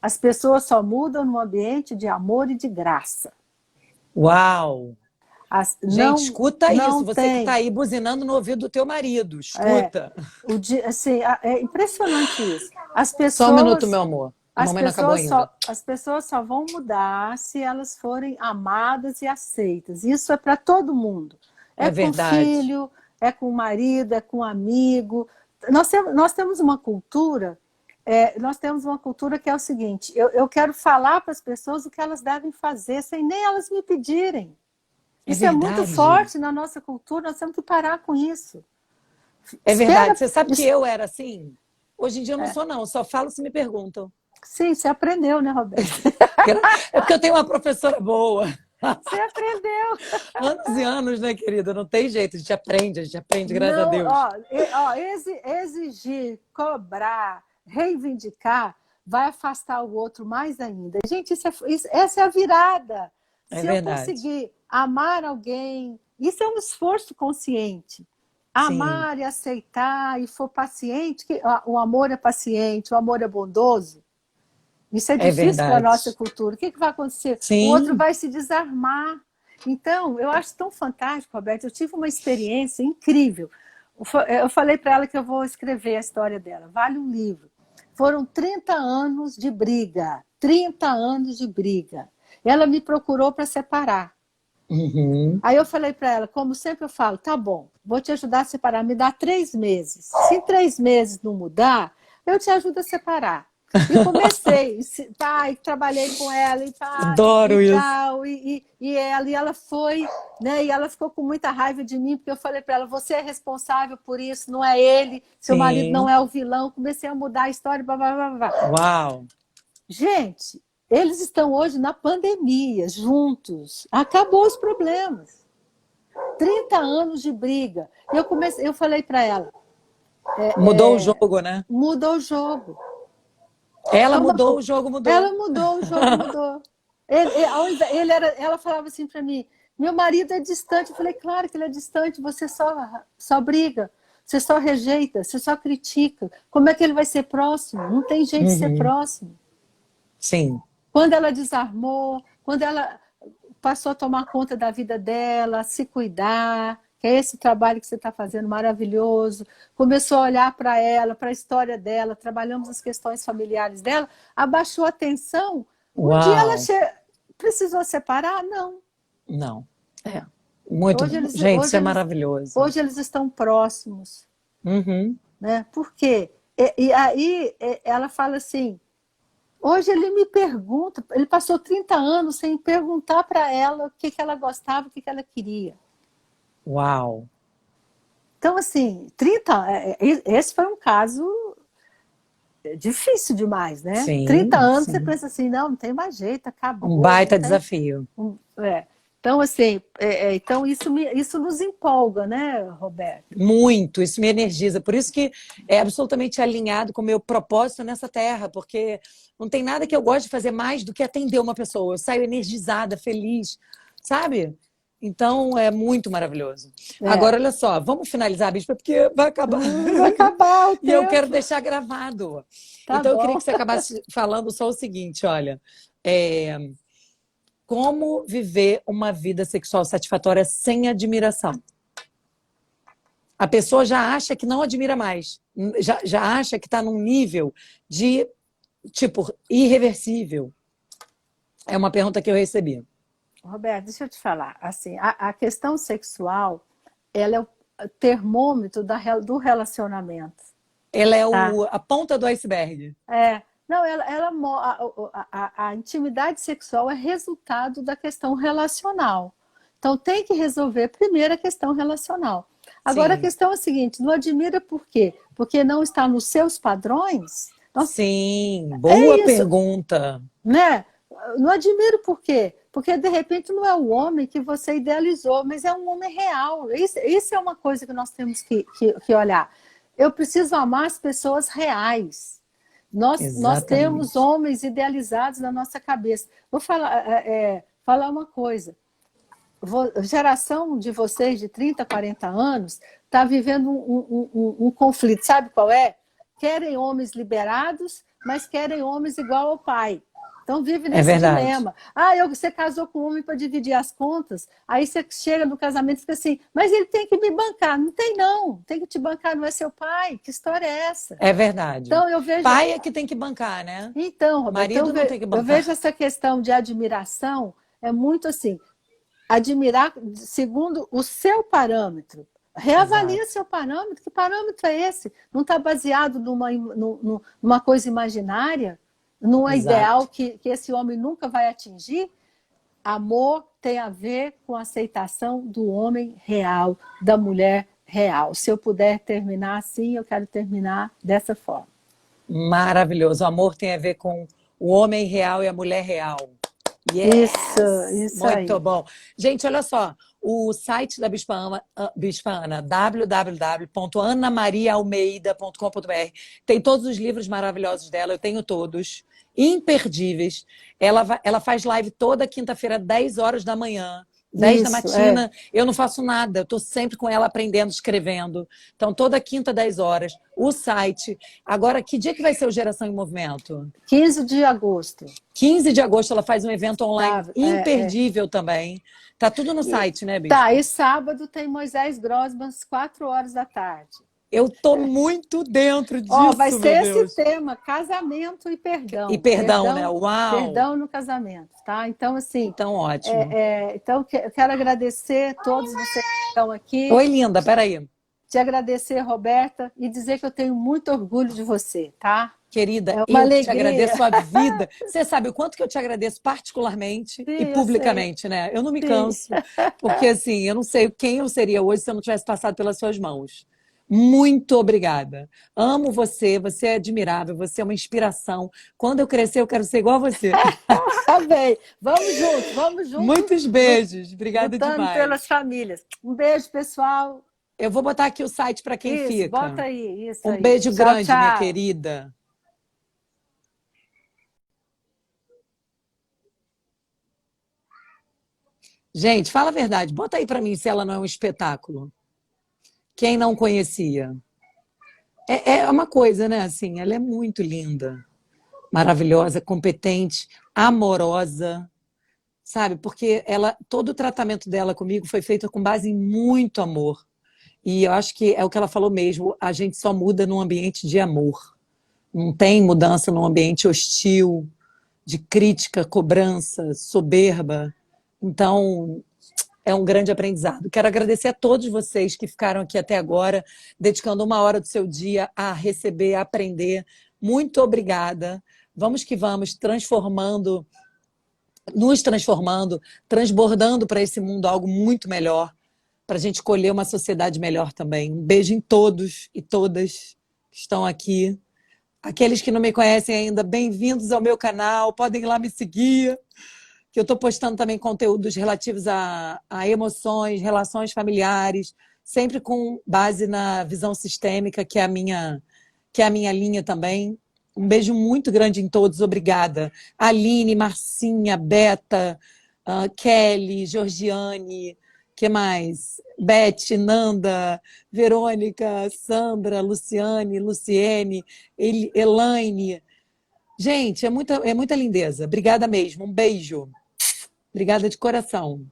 As pessoas só mudam no ambiente de amor e de graça. Uau! Gente, Não, escuta não isso. Você que está tem. aí buzinando no ouvido do teu marido, escuta. Assim, é impressionante isso. As Só um minuto, pessoas. meu amor. A mamãe não acabou ainda. As pessoas só vão mudar se elas forem amadas e aceitas. Isso é para todo mundo. É com o filho, é com o marido, é com o amigo. Nós temos uma cultura, que é o seguinte, eu quero falar para as pessoas o que elas devem fazer, sem nem elas me pedirem. Isso é muito forte na nossa cultura, nós temos que parar com isso. É verdade. Você sabe que eu era assim? Hoje em dia eu não sou, não. Eu só falo se me perguntam. Sim, você aprendeu, né, Roberto? É porque eu tenho uma professora boa. Você aprendeu. Anos e anos, né, querida? Não tem jeito, a gente aprende, graças a Deus. Exigir, cobrar, reivindicar, vai afastar o outro mais ainda. Gente, essa é a virada. Se eu conseguir amar alguém, isso é um esforço consciente. Amar e aceitar e for paciente, que o amor é paciente, o amor é bondoso. Isso é difícil para a nossa cultura. O que vai acontecer? O outro vai se desarmar. Então, eu acho tão fantástico, Roberto. Eu tive uma experiência incrível. Eu falei para ela que eu vou escrever a história dela. Vale um livro. Foram 30 anos de briga. 30 anos de briga. Ela me procurou para separar. Uhum. Aí eu falei para ela, como sempre eu falo, tá bom, vou te ajudar a separar, me dá 3 meses. Se em 3 meses não mudar, eu te ajudo a separar. E comecei, trabalhei com ela e Adoro isso. Ela foi, né? E ela ficou com muita raiva de mim, porque eu falei para ela, você é responsável por isso, não é ele, seu marido não é o vilão. Comecei a mudar a história, blá, blá, blá, blá. Uau! Gente, eles estão hoje na pandemia, juntos. Acabou os problemas. 30 anos de briga. Eu falei para ela. Mudou o jogo, né? Mudou o jogo. Ela mudou o jogo, mudou. Ela mudou, o jogo mudou. Ela falava assim para mim, meu marido é distante. Eu falei, claro que ele é distante, você só briga, você só rejeita, você só critica. Como é que ele vai ser próximo? Não tem jeito de ser próximo. Sim. Quando ela desarmou, quando ela passou a tomar conta da vida dela, se cuidar, que é esse trabalho que você está fazendo maravilhoso, começou a olhar para ela, para a história dela, trabalhamos as questões familiares dela, abaixou a tensão. Um dia ela precisou separar? Não. Não. Muito. Gente, isso é maravilhoso. Hoje eles estão próximos. Uhum. Né? Por quê? E aí ela fala assim, hoje ele me pergunta, ele passou 30 anos sem perguntar para ela o que ela gostava, o que ela queria. Uau! Então, assim, esse foi um caso difícil demais, né? Sim, 30 anos você pensa assim, não tem mais jeito, acabou. Um baita desafio. Então, assim, então isso nos empolga, né, Roberto? Muito, isso me energiza. Por isso que é absolutamente alinhado com o meu propósito nessa terra, porque não tem nada que eu goste de fazer mais do que atender uma pessoa. Eu saio energizada, feliz, sabe? Então, é muito maravilhoso. Agora, olha só, vamos finalizar, Bispa, porque vai acabar. Vai acabar o tempo. E eu quero deixar gravado. Então, eu queria que você acabasse falando só o seguinte, olha. Como viver uma vida sexual satisfatória sem admiração? A pessoa já acha que não admira mais. Já acha que está num nível de, tipo, irreversível. É uma pergunta que eu recebi. Roberto, deixa eu te falar. Assim, a questão sexual, ela é o termômetro do relacionamento. Ela é a ponta do iceberg. Não, a intimidade sexual é resultado da questão relacional. Então, tem que resolver primeiro a questão relacional. Agora, a questão é a seguinte, não admira por quê? Porque não está nos seus padrões? Sim, boa pergunta. Né? Não admiro por quê? Porque, de repente, não é o homem que você idealizou, mas é um homem real. Isso é uma coisa que nós temos que olhar. Eu preciso amar as pessoas reais. Nós temos homens idealizados na nossa cabeça. Vou falar uma coisa. A geração de vocês de 30, 40 anos está vivendo um conflito. Sabe qual é? Querem homens liberados, mas querem homens igual ao pai. Então vive É nesse verdade. dilema. Você casou com um homem para dividir as contas, aí você chega no casamento e fica assim, mas ele tem que me bancar. Não tem não, tem que te bancar, não é seu pai. Que história é essa? É verdade. Então eu vejo... Pai é que tem que bancar, né? Então, Roberto, Marido não tem que eu vejo bancar. essa questão de admiração, é muito assim, admirar segundo o seu parâmetro. Reavalia Exato. seu parâmetro. Que parâmetro é esse? Não está baseado numa coisa imaginária, num ideal Exato. que esse homem nunca vai atingir? Amor tem a ver com a aceitação do homem real, da mulher real. Se eu puder terminar assim, eu quero terminar dessa forma. Maravilhoso. O amor tem a ver com o homem real e a mulher real. Yes! Isso Muito aí. bom. Gente, olha só. O site da Bispa Ana, www.anamariaalmeida.com.br, tem todos os livros maravilhosos dela, eu tenho todos, imperdíveis. Ela faz live toda quinta-feira, 10 horas da manhã. 10 da Isso, matina, eu não faço nada, eu estou sempre com ela aprendendo, escrevendo. Então, toda quinta, 10 horas. O site. Agora, que dia que vai ser o Geração em Movimento? 15 de agosto. 15 de agosto ela faz um evento online Tá, imperdível também. Tá tudo no site, né, Bispo? Tá, e sábado tem Moisés Grossman às 4 horas da tarde. Eu tô muito dentro disso, Ó, vai meu ser Deus. esse tema, casamento e perdão. E perdão, né? Uau! Perdão no casamento, tá? Então, assim... Então, ótimo. Então, eu quero agradecer a todos vocês que estão aqui. Oi, linda, peraí. Te agradecer, Roberta, e dizer que eu tenho muito orgulho de você, tá? Querida, É uma eu alegria. te agradeço a vida. Você sabe o quanto que eu te agradeço particularmente e publicamente, né? Eu não me canso. Porque, assim, eu não sei quem eu seria hoje se eu não tivesse passado pelas suas mãos. Muito obrigada. Amo você, você é admirável, você é uma inspiração. Quando eu crescer, eu quero ser igual a você. Tá bem. Vamos juntos, vamos juntos. Muitos beijos. Obrigada lutando demais. pelas famílias. Um beijo, pessoal. Eu vou botar aqui o site para quem fica. Bota aí, isso Um aí. beijo Tchau, grande, tchau. minha querida. Gente, fala a verdade. Bota aí para mim se ela não é um espetáculo. Quem não conhecia? É uma coisa, né? Assim, ela é muito linda, maravilhosa, competente, amorosa, sabe? Porque todo o tratamento dela comigo foi feito com base em muito amor. E eu acho que é o que ela falou mesmo, a gente só muda num ambiente de amor. Não tem mudança num ambiente hostil, de crítica, cobrança, soberba. Então, é um grande aprendizado. Quero agradecer a todos vocês que ficaram aqui até agora, dedicando 1 hora do seu dia a receber, a aprender. Muito obrigada. Vamos que vamos, nos transformando, transbordando para esse mundo algo muito melhor, para a gente colher uma sociedade melhor também. Um beijo em todos e todas que estão aqui. Aqueles que não me conhecem ainda, bem-vindos ao meu canal, podem ir lá me seguir, que eu estou postando também conteúdos relativos a emoções, relações familiares, sempre com base na visão sistêmica, que é a minha linha também. Um beijo muito grande em todos, obrigada. Aline, Marcinha, Beta, Kelly, Georgiane, que mais? Beth, Nanda, Verônica, Sandra, Luciane, Luciene, Elaine. Gente, é muita lindeza. Obrigada mesmo. Um beijo. Obrigada de coração.